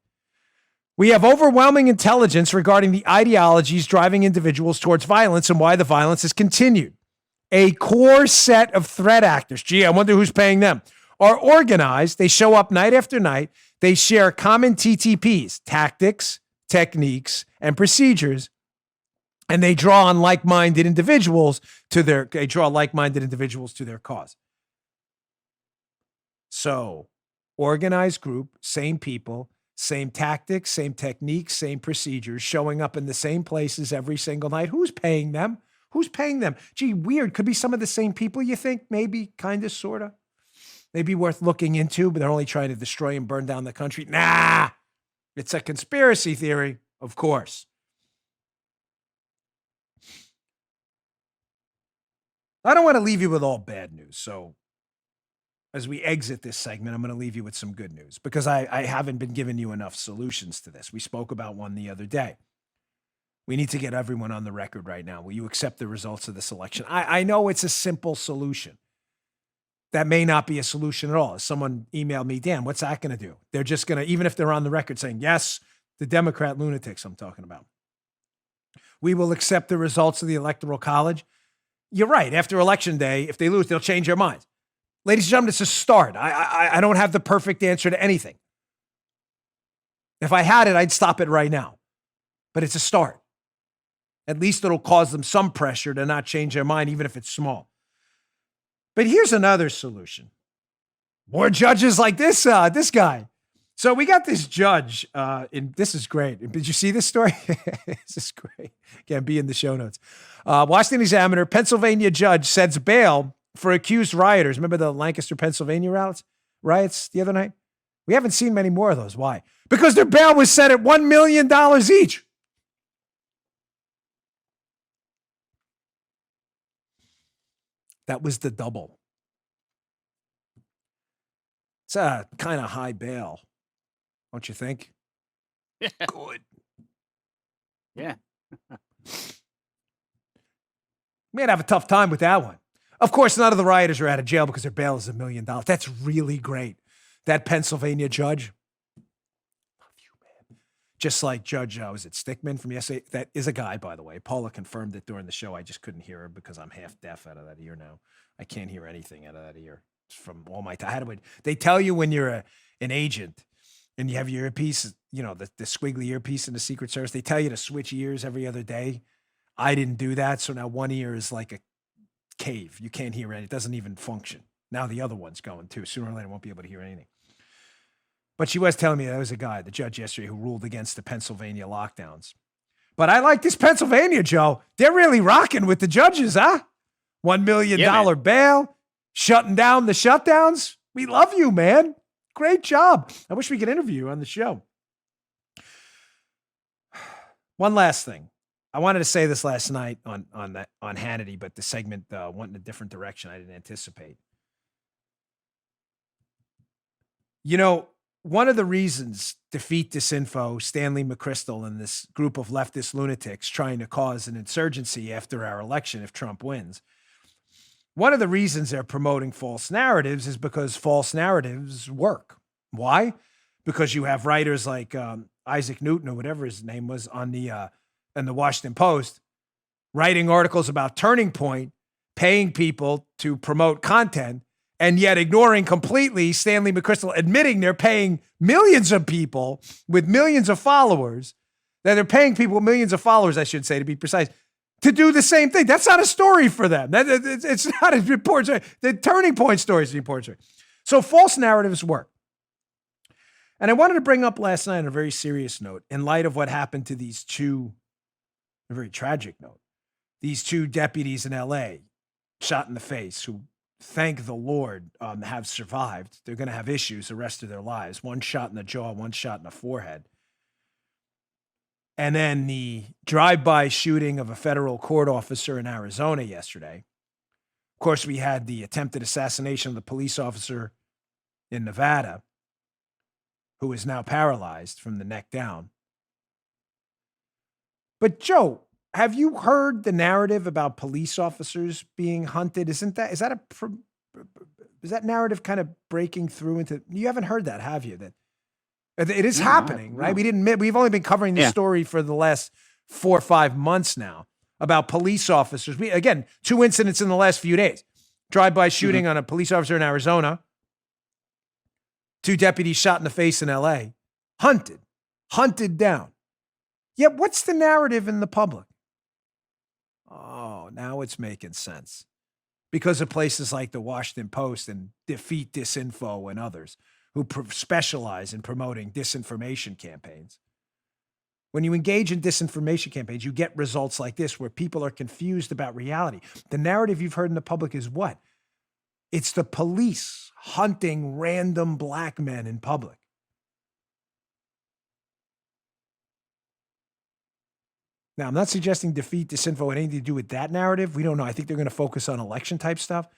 we have overwhelming intelligence regarding the ideologies driving individuals towards violence and why the violence has continued. A core set of threat actors, gee, I wonder who's paying them, are organized. They show up night after night. They share common TTPs, tactics, techniques, and procedures. And they draw on like-minded individuals to their cause. So, organized group, same people, same tactics, same techniques, same procedures, showing up in the same places every single night. Who's paying them? Who's paying them? Gee, weird. Could be some of the same people you think, maybe, kind of, sort of. Maybe worth looking into, but they're only trying to destroy and burn down the country. Nah, it's a conspiracy theory, of course. I don't want to leave you with all bad news. So as we exit this segment, I'm going to leave you with some good news because I haven't been giving you enough solutions to this. We spoke about one the other day. We need to get everyone on the record right now. Will you accept the results of this election? I know it's a simple solution. That may not be a solution at all. Someone emailed me, Dan, what's that going to do? They're just going to, even if they're on the record saying, yes, the Democrat lunatics I'm talking about. We will accept the results of the Electoral College. You're right. After Election Day, if they lose, they'll change their minds. Ladies and gentlemen, it's a start. I don't have the perfect answer to anything. If I had it, I'd stop it right now. But it's a start. At least it'll cause them some pressure to not change their mind, even if it's small. But here's another solution. More judges like this guy. So we got this judge, this is great. Did you see this story? This is great. Again, be in the show notes. Washington Examiner, Pennsylvania judge sets bail for accused rioters. Remember the Lancaster, Pennsylvania riots the other night? We haven't seen many more of those. Why? Because their bail was set at $1 million each. That was the double. It's a kind of high bail, don't you think?
Yeah.
Good.
Yeah.
We'd have a tough time with that one. Of course, none of the rioters are out of jail because their bail is $1 million. That's really great. That Pennsylvania judge, love you, man. Just like Judge, was it Stickman from yesterday? That is a guy, by the way. Paula confirmed it during the show. I just couldn't hear her because I'm half deaf out of that ear now. I can't hear anything out of that ear. It's from all my time. They tell you when you're an agent and you have your earpiece, you know, the squiggly earpiece in the Secret Service, they tell you to switch ears every other day. I didn't do that. So now one ear is like a cave. You can't hear it. It doesn't even function. Now the other one's going too. Sooner or later, I won't be able to hear anything. But she was telling me there was a guy, the judge yesterday, who ruled against the Pennsylvania lockdowns. But I like this Pennsylvania, Joe. They're really rocking with the judges, huh? $1 million bail, shutting down the shutdowns. We love you, man. Great job. I wish we could interview you on the show. One last thing. I wanted to say this last night on Hannity, but the segment went in a different direction I didn't anticipate. You know, one of the reasons Defeat Disinfo, Stanley McChrystal, and this group of leftist lunatics trying to cause an insurgency after our election if Trump wins, one of the reasons they're promoting false narratives is because false narratives work. Why? Because you have writers like Isaac Newton or whatever his name was on the in the Washington Post writing articles about Turning Point, paying people to promote content, and yet ignoring completely Stanley McChrystal admitting they're paying millions of people with millions of followers, that they're paying people with millions of followers, I should say, to be precise, to do the same thing. That's not a story for them. It's not an important story. The Turning Point story is the important story. So false narratives work. And I wanted to bring up last night on a very serious note, in light of what happened to these two, a very tragic note, these two deputies in LA shot in the face who, thank the Lord, have survived. They're going to have issues the rest of their lives. One shot in the jaw, one shot in the forehead. And then the drive-by shooting of a federal court officer in Arizona yesterday. Of course, we had the attempted assassination of the police officer in Nevada, who is now paralyzed from the neck down. But Joe, have you heard the narrative about police officers being hunted? Is that narrative kind of breaking through into? You haven't heard that, have you? That it is happening, right? We've only been covering this story for the last 4 or 5 months now about police officers. Again, 2 incidents in the last few days: drive-by shooting on a police officer in Arizona, 2 deputies shot in the face in LA, hunted down. Yet, what's the narrative in the public? Oh, now it's making sense. Because of places like the Washington Post and Defeat Disinfo and others who specialize in promoting disinformation campaigns. When you engage in disinformation campaigns, you get results like this where people are confused about reality. The narrative you've heard in the public is what? It's the police hunting random black men in public. Now, I'm not suggesting Defeat Disinfo had anything to do with that narrative. We don't know. I think they're going to focus on election type stuff.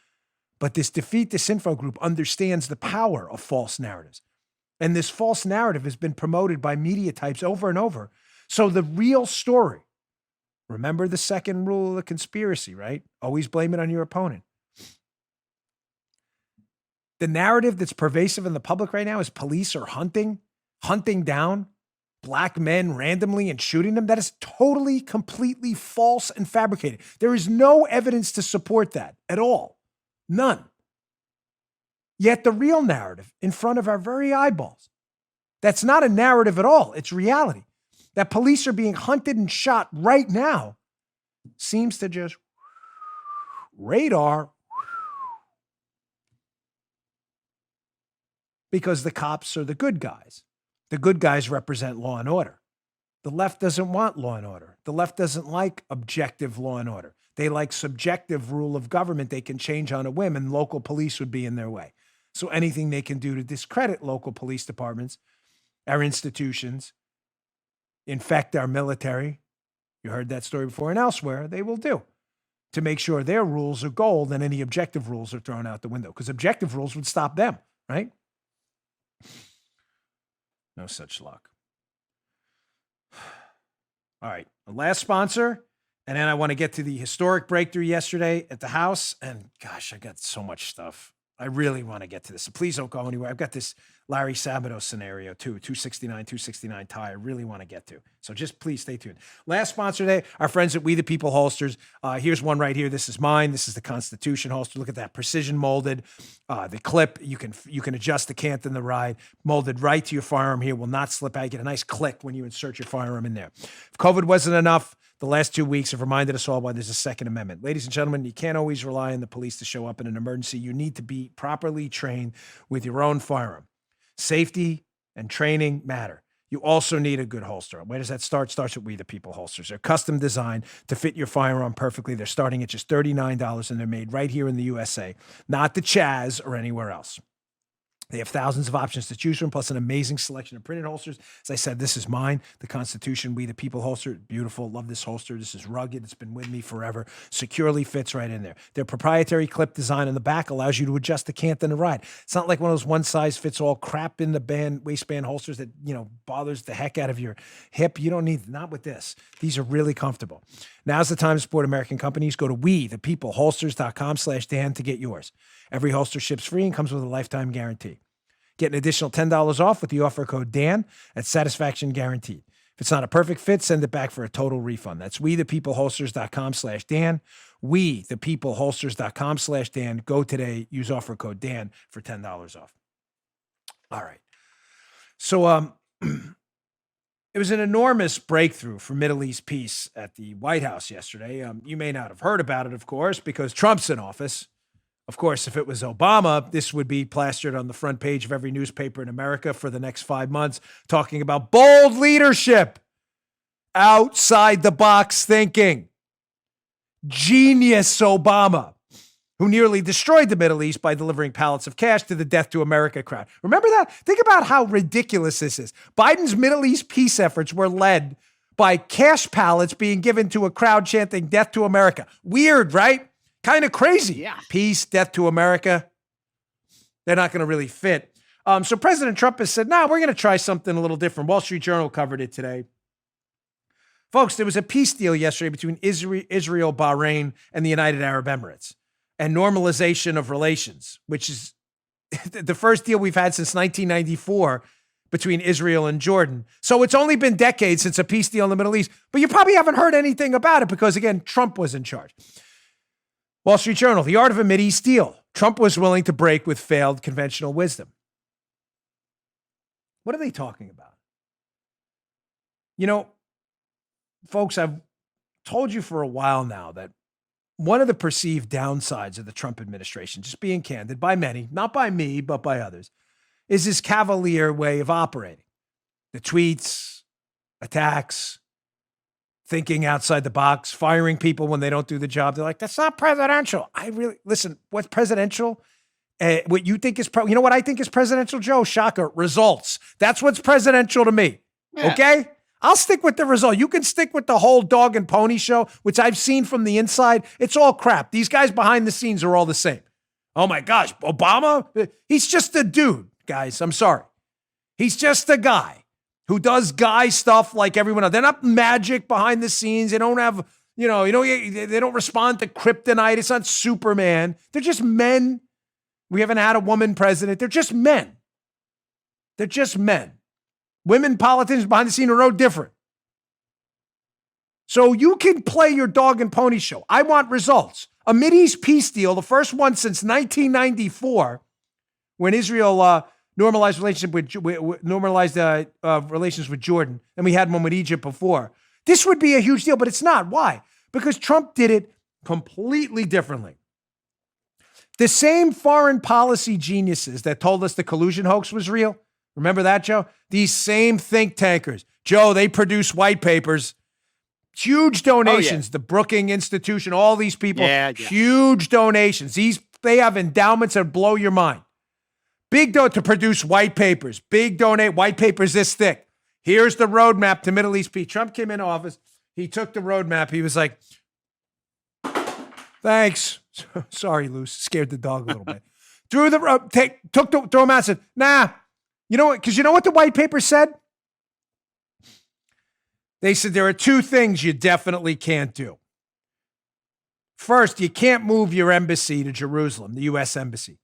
But this Defeat Disinfo group understands the power of false narratives. And this false narrative has been promoted by media types over and over. So the real story, remember the second rule of the conspiracy, right? Always blame it on your opponent. The narrative that's pervasive in the public right now is police are hunting down black men randomly and shooting them. That is totally, completely false and fabricated. There is no evidence to support that at all. None. Yet the real narrative in front of our very eyeballs, that's not a narrative at all. It's reality. That police are being hunted and shot right now seems to just radar. Because the cops are the good guys. The good guys represent law and order. The left doesn't want law and order. The left doesn't like objective law and order. They like subjective rule of government they can change on a whim, and local police would be in their way. So anything they can do to discredit local police departments, our institutions, infect our military, you heard that story before, and elsewhere, they will do to make sure their rules are gold and any objective rules are thrown out the window, because objective rules would stop them, right? No such luck. All right, the last sponsor, and then I want to get to the historic breakthrough yesterday at the House. And gosh, I got so much stuff. I really want to get to this. So please don't go anywhere. I've got this Larry Sabato scenario too, 269 tie I really want to get to. So just please stay tuned. Last sponsor today, our friends at We the People Holsters. Here's one right here. This is mine. This is the Constitution holster. Look at that, precision molded. The clip, you can adjust the cant and the ride, molded right to your firearm here, will not slip out. You get a nice click when you insert your firearm in there. If COVID wasn't enough, the last 2 weeks have reminded us all why there's a Second Amendment. Ladies and gentlemen, you can't always rely on the police to show up in an emergency. You need to be properly trained with your own firearm. Safety and training matter. You also need a good holster. Where does that start? Starts with We the People holsters. They're custom designed to fit your firearm perfectly. They're starting at just $39, and they're made right here in the USA, not the Chaz or anywhere else. They have thousands of options to choose from, plus an amazing selection of printed holsters. As I said, this is mine, the Constitution We the People holster. Beautiful. Love this holster. This is rugged. It's been with me forever. Securely fits right in there. Their proprietary clip design on the back allows you to adjust the cant and the ride. It's not like one of those one-size-fits-all crap in the waistband holsters that, bothers the heck out of your hip. You don't need, not with this. These are really comfortable. Now's the time to support American companies. Go to WeThePeopleHolsters.com/Dan to get yours. Every holster ships free and comes with a lifetime guarantee. Get an additional $10 off with the offer code Dan at Satisfaction Guaranteed. If it's not a perfect fit, send it back for a total refund. That's WeThePeopleHolsters.com/Dan. WeThePeopleHolsters.com/Dan. Go today. Use offer code Dan for $10 off. All right. So, it was an enormous breakthrough for Middle East peace at the White House yesterday. You may not have heard about it, of course, because Trump's in office. Of course, if it was Obama, this would be plastered on the front page of every newspaper in America for the next 5 months, talking about bold leadership, outside the box thinking. Genius Obama, who nearly destroyed the Middle East by delivering pallets of cash to the Death to America crowd. Remember that? Think about how ridiculous this is. Biden's Middle East peace efforts were led by cash pallets being given to a crowd chanting Death to America. Weird, right? Kind of crazy.
Yeah.
Peace, death to America. They're not going to really fit. So President Trump has said, we're going to try something a little different. Wall Street Journal covered it today. Folks, there was a peace deal yesterday between Israel, Bahrain, and the United Arab Emirates, and normalization of relations, which is the first deal we've had since 1994 between Israel and Jordan. So it's only been decades since a peace deal in the Middle East, but you probably haven't heard anything about it because, again, Trump was in charge. Wall Street Journal, the art of a Mideast deal. Trump was willing to break with failed conventional wisdom. What are they talking about? Folks, I've told you for a while now that one of the perceived downsides of the Trump administration, just being candid, by many, not by me, but by others, is this cavalier way of operating. The tweets, attacks, thinking outside the box, firing people when they don't do the job. They're like, that's not presidential. Listen, what's presidential? What you think is, what I think is presidential, Joe? Shocker, results. That's what's presidential to me. Yeah. Okay? I'll stick with the result. You can stick with the whole dog and pony show, which I've seen from the inside. It's all crap. These guys behind the scenes are all the same. Oh my gosh, Obama? He's just a dude, guys. I'm sorry. He's just a guy who does guy stuff like everyone else. They're not magic behind the scenes. They don't have, they don't respond to kryptonite. It's not Superman. They're just men. We haven't had a woman president. They're just men. They're just men. Women politicians behind the scene are no different. So you can play your dog and pony show. I want results. A Mideast peace deal, the first one since 1994, when Israel normalized relations with Jordan, and we had one with Egypt before. This would be a huge deal, but it's not. Why? Because Trump did it completely differently. The same foreign policy geniuses that told us the collusion hoax was real. Remember that, Joe? These same think tankers. Joe, they produce white papers. Huge donations. The Brookings Institution, all these people, huge donations. They have endowments that blow your mind. Big to produce white papers. Big donate white papers this thick. Here's the roadmap to Middle East peace. Trump came in office. He took the roadmap. He was like, thanks. Sorry, Luce. Scared the dog a little bit. Threw the rope, throw him out and said, nah. You know what? Because you know what the white paper said? They said there are two things you definitely can't do. First, you can't move your embassy to Jerusalem, the U.S. embassy. It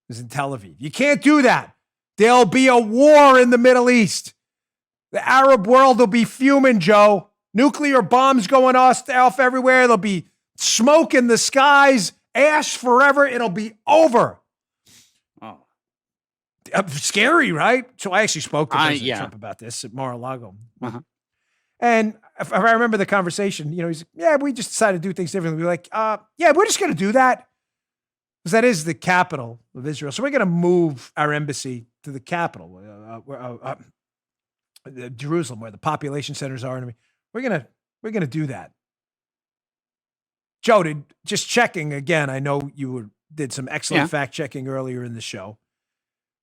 was in Tel Aviv. You can't do that. There'll be a war in the Middle East. The Arab world will be fuming, Joe. Nuclear bombs going off everywhere. There'll be smoke in the skies, ash forever. It'll be over.
Oh,
scary, right? So I actually spoke to President
yeah.
Trump about this at Mar-a-Lago.
Uh-huh.
And if I remember the conversation, he's like, yeah, we just decided to do things differently. We're like, yeah, we're just going to do that. Because that is the capital of Israel. So we're going to move our embassy to the capital, Jerusalem, where the population centers are. And we're going to do that. Joe, just checking again. I know you did some excellent fact checking earlier in the show,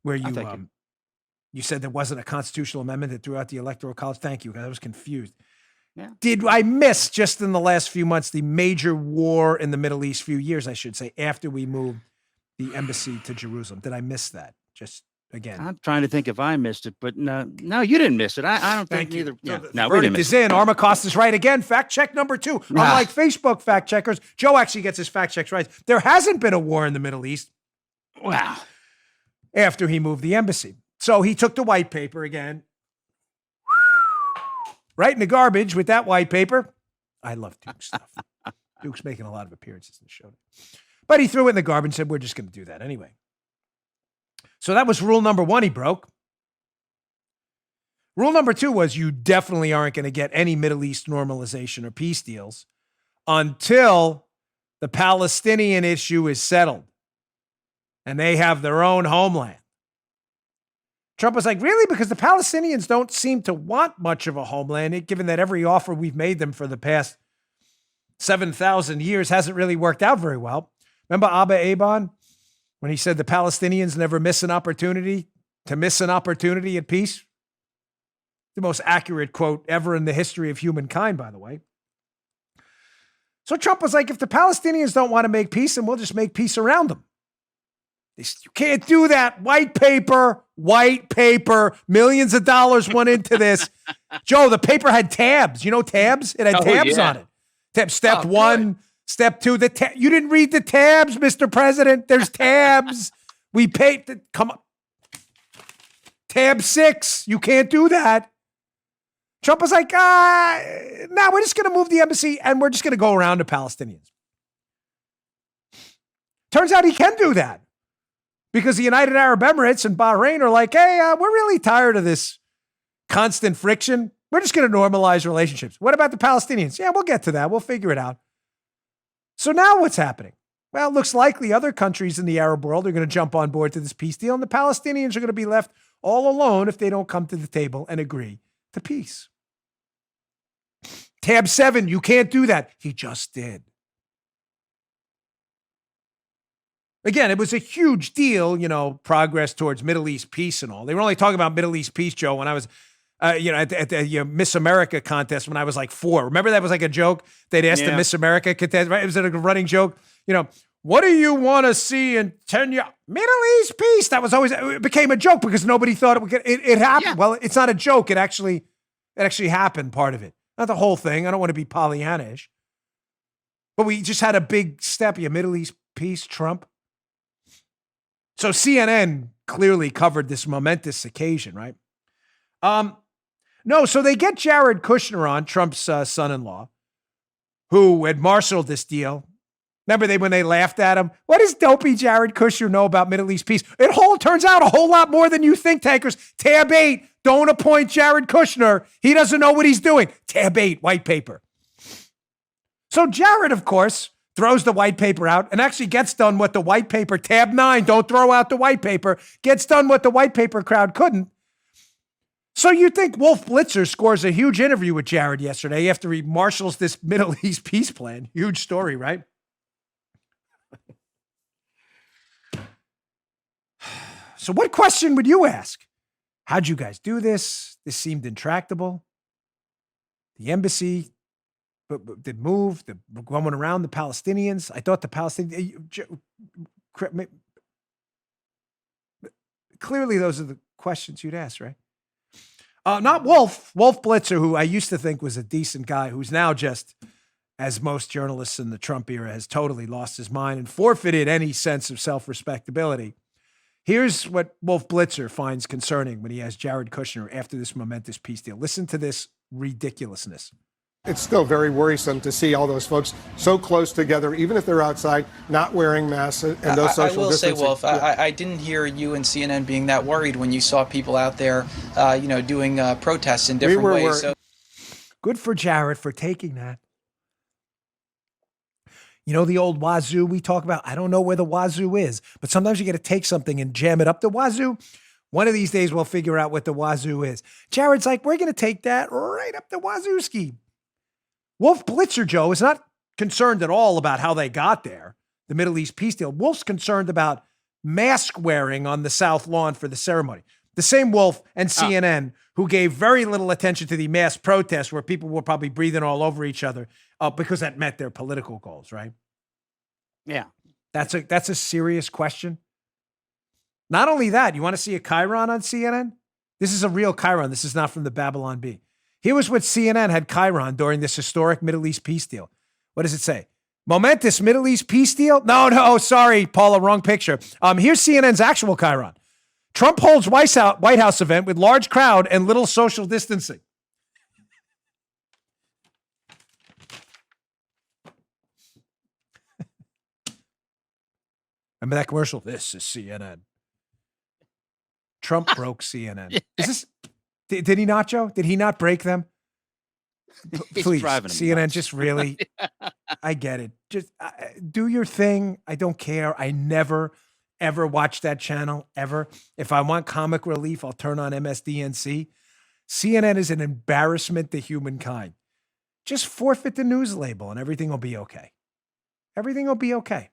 where you said there wasn't a constitutional amendment that threw out the Electoral College. Thank you, because I was confused.
Yeah.
Did I miss just in the last few months the major war in the Middle East? Few years, I should say, after we moved the embassy to Jerusalem. Did I miss that? Just again,
I'm trying to think if I missed it, but no, you didn't miss it. I don't think neither. Yeah, no, we didn't
verdict
miss
is
it.
in. Armacost is right again. Fact check number 2. Unlike Facebook fact checkers, Joe actually gets his fact checks right. There hasn't been a war in the Middle East.
Wow.
After he moved the embassy. So he took the white paper again, right in the garbage with that white paper. I love Duke's stuff. Duke's making a lot of appearances in the show. But he threw it in the garbage and said, we're just going to do that anyway. So that was rule number 1 he broke. Rule number 2 was you definitely aren't going to get any Middle East normalization or peace deals until the Palestinian issue is settled and they have their own homeland. Trump was like, really? Because the Palestinians don't seem to want much of a homeland, given that every offer we've made them for the past 7,000 years hasn't really worked out very well. Remember Abba Eban, when he said the Palestinians never miss an opportunity at peace? The most accurate quote ever in the history of humankind, by the way. So Trump was like, if the Palestinians don't want to make peace, then we'll just make peace around them. You can't do that. White paper, millions of dollars went into this. Joe, the paper had tabs. You know tabs? It had tabs on it. Step 1, step 2. You didn't read the tabs, Mr. President. There's tabs. We paid. Come on. Tab 6. You can't do that. Trump was like, no, we're just going to move the embassy and we're just going to go around to Palestinians. Turns out he can do that. Because the United Arab Emirates and Bahrain are like, hey, we're really tired of this constant friction. We're just going to normalize relationships. What about the Palestinians? Yeah, we'll get to that. We'll figure it out. So now what's happening? Well, it looks likely other countries in the Arab world are going to jump on board to this peace deal, and the Palestinians are going to be left all alone if they don't come to the table and agree to peace. Tab 7, you can't do that. He just did. Again, it was a huge deal, progress towards Middle East peace and all. They were only talking about Middle East peace, Joe, when I was, at the Miss America contest when I was like 4. Remember that was like a joke? They'd asked the Miss America contest, right? It was a running joke. What do you want to see in 10 years? Middle East peace. That was always, it became a joke because nobody thought it happened. Yeah. Well, it's not a joke. It actually happened, part of it. Not the whole thing. I don't want to be Pollyanna-ish. But we just had a big step. Middle East peace, Trump. So CNN clearly covered this momentous occasion, right? No, so they get Jared Kushner on, Trump's son-in-law, who had marshaled this deal. Remember when they laughed at him? What does dopey Jared Kushner know about Middle East peace? It turns out a whole lot more than you think, tankers. Tab 8, don't appoint Jared Kushner. He doesn't know what he's doing. Tab 8, white paper. So Jared, of course, throws the white paper out and actually gets done what the white paper, tab 9, don't throw out the white paper, gets done what the white paper crowd couldn't. So you think Wolf Blitzer scores a huge interview with Jared yesterday after he marshals this Middle East peace plan. Huge story, right? So what question would you ask? How'd you guys do this? This seemed intractable. The embassy did move, going around the Palestinians. I thought the Palestinians, clearly those are the questions you'd ask, right? Not Wolf Blitzer, who I used to think was a decent guy, who's now just, as most journalists in the Trump era, has totally lost his mind and forfeited any sense of self-respectability. Here's what Wolf Blitzer finds concerning when he has Jared Kushner after this momentous peace deal. Listen to this ridiculousness.
It's still very worrisome to see all those folks so close together, even if they're outside, not wearing masks and those social
I will
distancing.
say, Wolf, I didn't hear you and CNN being that worried when you saw people out there, doing protests in different ways. So.
Good for Jared for taking that. You know the old wazoo we talk about? I don't know where the wazoo is, but sometimes you got to take something and jam it up the wazoo. One of these days we'll figure out what the wazoo is. Jared's like, we're going to take that right up the wazooski. Wolf Blitzer, Joe, is not concerned at all about how they got there, the Middle East peace deal. Wolf's concerned about mask wearing on the South Lawn for the ceremony. The same Wolf and CNN who gave very little attention to the mass protests where people were probably breathing all over each other because that met their political goals, right?
Yeah.
That's a serious question. Not only that, you want to see a Chiron on CNN? This is a real Chiron. This is not from the Babylon Bee. Here was what CNN had Chiron during this historic Middle East peace deal. What does it say? Momentous Middle East peace deal? No, sorry, Paula, wrong picture. Here's CNN's actual Chiron. Trump holds White House event with large crowd and little social distancing. Remember that commercial? This is CNN. Trump broke CNN. Is this? Did he not, Joe? Did he not break them? Please, CNN, nuts. Just really, I get it. Just do your thing. I don't care. I never, ever watch that channel, ever. If I want comic relief, I'll turn on MSDNC. CNN is an embarrassment to humankind. Just forfeit the news label and everything will be okay. Everything will be okay.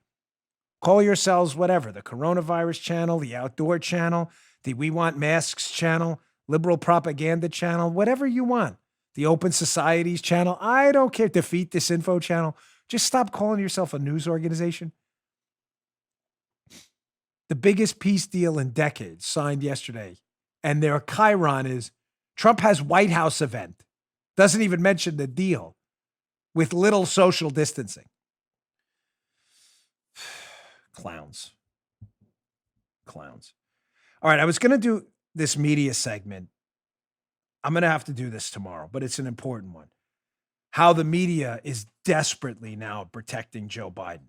Call yourselves whatever, the coronavirus channel, the outdoor channel, the We Want Masks channel, liberal propaganda channel, whatever you want. The Open Societies channel. I don't care. Defeat Disinfo channel. Just stop calling yourself a news organization. The biggest peace deal in decades signed yesterday. And their Chiron is Trump has White House event. Doesn't even mention the deal with little social distancing. Clowns. All right, I was going to do this media segment. I'm going to have to do this tomorrow, but it's an important one. How the media is desperately now protecting Joe Biden.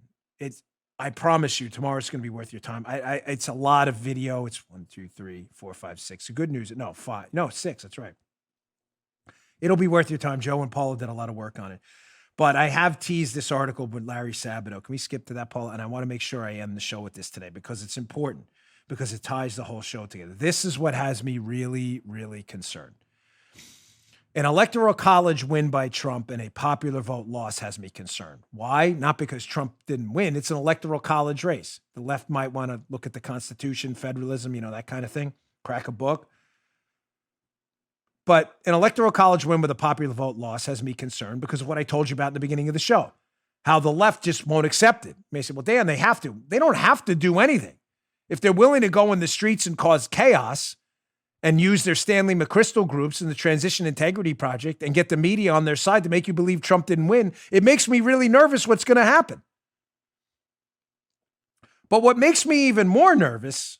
I promise you, tomorrow's going to be worth your time. It's a lot of video. It's 1, 2, 3, 4, 5, 6. The good news, 6. That's right. It'll be worth your time. Joe and Paula did a lot of work on it. But I have teased this article with Larry Sabato. Can we skip to that, Paula? And I want to make sure I end the show with this today because it's important, because it ties the whole show together. This is what has me really, really concerned. An electoral college win by Trump and a popular vote loss has me concerned. Why? Not because Trump didn't win. It's an electoral college race. The left might want to look at the Constitution, federalism, that kind of thing, crack a book. But an electoral college win with a popular vote loss has me concerned because of what I told you about in the beginning of the show, how the left just won't accept it. You may say, well, Dan, they have to. They don't have to do anything. If they're willing to go in the streets and cause chaos and use their Stanley McChrystal groups and the Transition Integrity Project and get the media on their side to make you believe Trump didn't win, it makes me really nervous what's going to happen. But what makes me even more nervous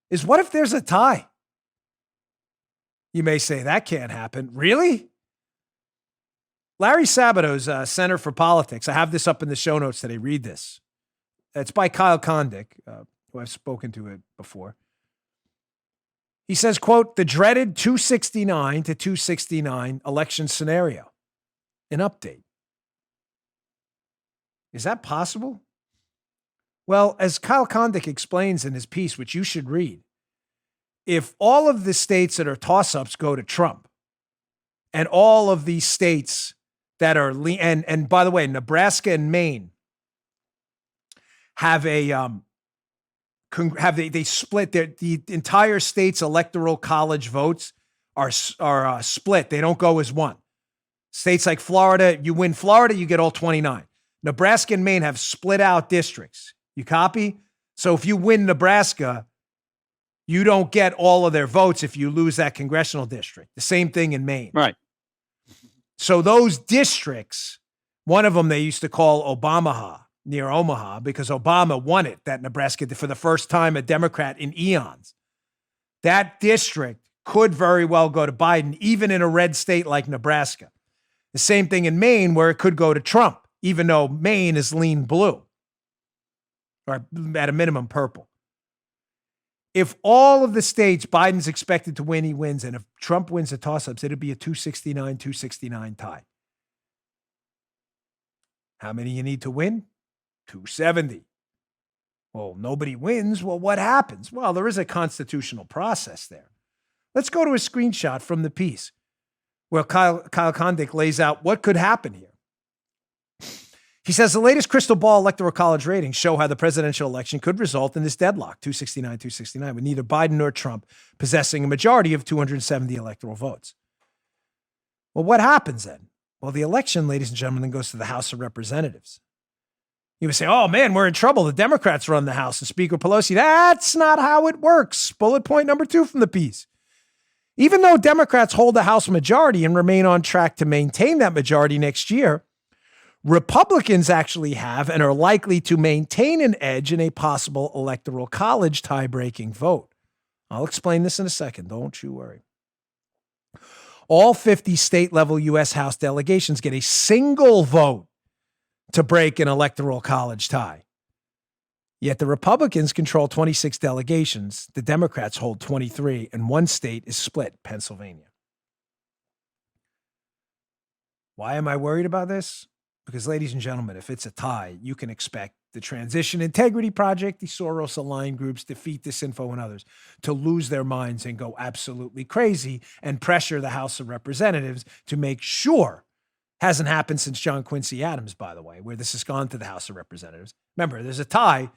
is what if there's a tie? You may say, that can't happen. Really? Larry Sabato's Center for Politics. I have this up in the show notes today. Read this. It's by Kyle Kondik, who I've spoken to it before. He says, quote, the dreaded 269 to 269 election scenario. An update. Is that possible? Well, as Kyle Kondik explains in his piece, which you should read, if all of the states that are toss-ups go to Trump and all of these states that are, and by the way, Nebraska and Maine have they split the entire state's electoral college votes are split. They don't go as one. States like Florida, you win Florida, you get all 29. Nebraska and Maine have split out districts. You copy? So if you win Nebraska, you don't get all of their votes if you lose that congressional district. The same thing in Maine.
Right.
So those districts, one of them they used to call Obamaha, near Omaha because Obama won it, that Nebraska, for the first time, a Democrat in eons. That district could very well go to Biden, even in a red state like Nebraska. The same thing in Maine, where it could go to Trump, even though Maine is lean blue, or at a minimum purple. If all of the states Biden's expected to win, he wins. And if Trump wins the toss-ups, it'd be a 269 tie. How many you need to win? 270. Well, nobody wins. Well, what happens? Well, there is a constitutional process there. Let's go to a screenshot from the piece where Kyle Kondik lays out what could happen here. He says the latest crystal ball electoral college ratings show how the presidential election could result in this deadlock, 269, with neither Biden nor Trump possessing a majority of 270 electoral votes. Well, what happens then? Well, the election, ladies and gentlemen, then goes to the House of Representatives. You would say, oh man, we're in trouble. The Democrats run the House and Speaker Pelosi. That's not how it works. Bullet point number 2 from the piece. Even though Democrats hold the House majority and remain on track to maintain that majority next year, Republicans actually have and are likely to maintain an edge in a possible electoral college tie-breaking vote. I'll explain this in a second. Don't you worry. All 50 state-level U.S. House delegations get a single vote to break an electoral college tie. Yet the Republicans control 26 delegations, the Democrats hold 23, and one state is split, Pennsylvania. Why am I worried about this? Because, ladies and gentlemen, if it's a tie, you can expect the Transition Integrity Project, the Soros-aligned groups, Defeat Disinfo, and others to lose their minds and go absolutely crazy and pressure the House of Representatives to make sure. Hasn't happened since John Quincy Adams, by the way, where this has gone to the House of Representatives. Remember, there's a tie.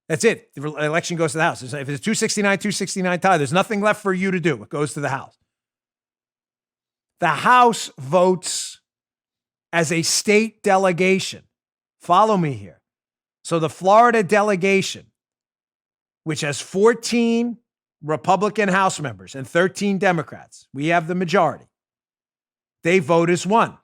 That's it. The election goes to the House. If it's 269 tie, there's nothing left for you to do. It goes to the House. The House votes as a state delegation. Follow me here. So the Florida delegation, which has 14 Republican House members and 13 Democrats, we have the majority. They vote as one.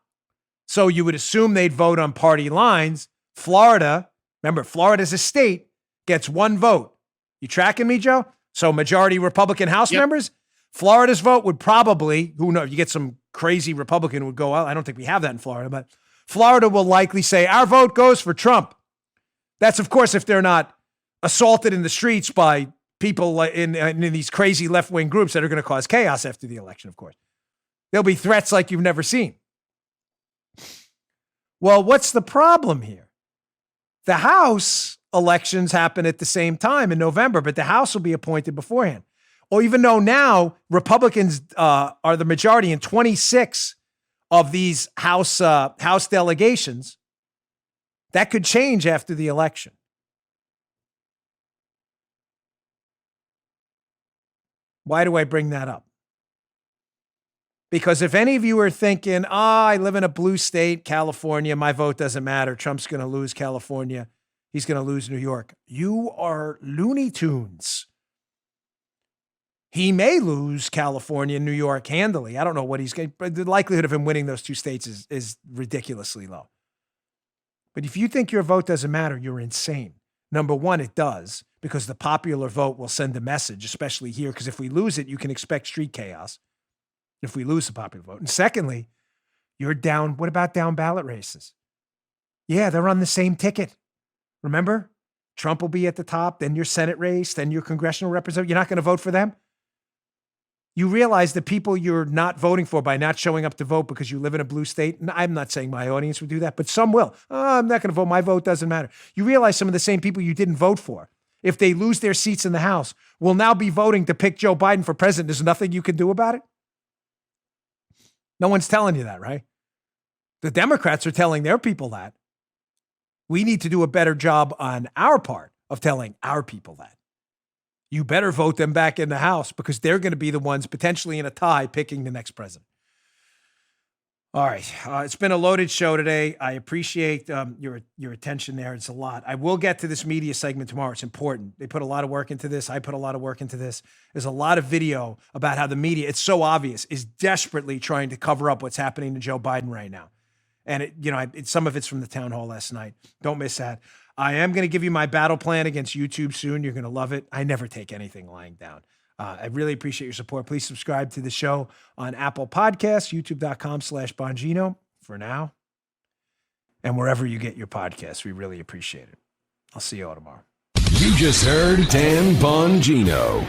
So you would assume they'd vote on party lines. Florida, remember, Florida's a state, gets one vote. You tracking me, Joe? So majority Republican House members, Florida's vote would probably, who knows, you get some crazy Republican who would go out. I don't think we have that in Florida, but Florida will likely say, our vote goes for Trump. That's, of course, if they're not assaulted in the streets by people in these crazy left-wing groups that are going to cause chaos after the election, of course. There'll be threats like you've never seen. Well, what's the problem here? The House elections happen at the same time in November, but the House will be appointed beforehand. Or even though now Republicans are the majority in 26 of these House delegations, that could change after the election. Why do I bring that up? Because if any of you are thinking, I live in a blue state, California, my vote doesn't matter, Trump's going to lose California, he's going to lose New York, you are Looney Tunes. He may lose California and New York handily. I don't know what he's getting, but the likelihood of him winning those two states is ridiculously low. But if you think your vote doesn't matter, you're insane. Number one, it does, because the popular vote will send a message, especially here, because if we lose it, you can expect street chaos if we lose the popular vote. And secondly, you're down. What about down ballot races? Yeah, they're on the same ticket. Remember? Trump will be at the top, then your Senate race, then your congressional representative. You're not going to vote for them? You realize the people you're not voting for by not showing up to vote because you live in a blue state, and I'm not saying my audience would do that, but some will. Oh, I'm not going to vote. My vote doesn't matter. You realize some of the same people you didn't vote for, if they lose their seats in the House, will now be voting to pick Joe Biden for president. There's nothing you can do about it? No one's telling you that, right? The Democrats are telling their people that. We need to do a better job on our part of telling our people that. You better vote them back in the House because they're going to be the ones potentially in a tie picking the next president. All right. It's been a loaded show today. I appreciate your attention there. It's a lot. I will get to this media segment tomorrow. It's important. They put a lot of work into this. I put a lot of work into this. There's a lot of video about how the media, it's so obvious, is desperately trying to cover up what's happening to Joe Biden right now. And some of it's from the town hall last night. Don't miss that. I am going to give you my battle plan against YouTube soon. You're going to love it. I never take anything lying down. I really appreciate your support. Please subscribe to the show on Apple Podcasts, youtube.com/Bongino for now, and wherever you get your podcasts. We really appreciate it. I'll see you all tomorrow.
You just heard Dan Bongino.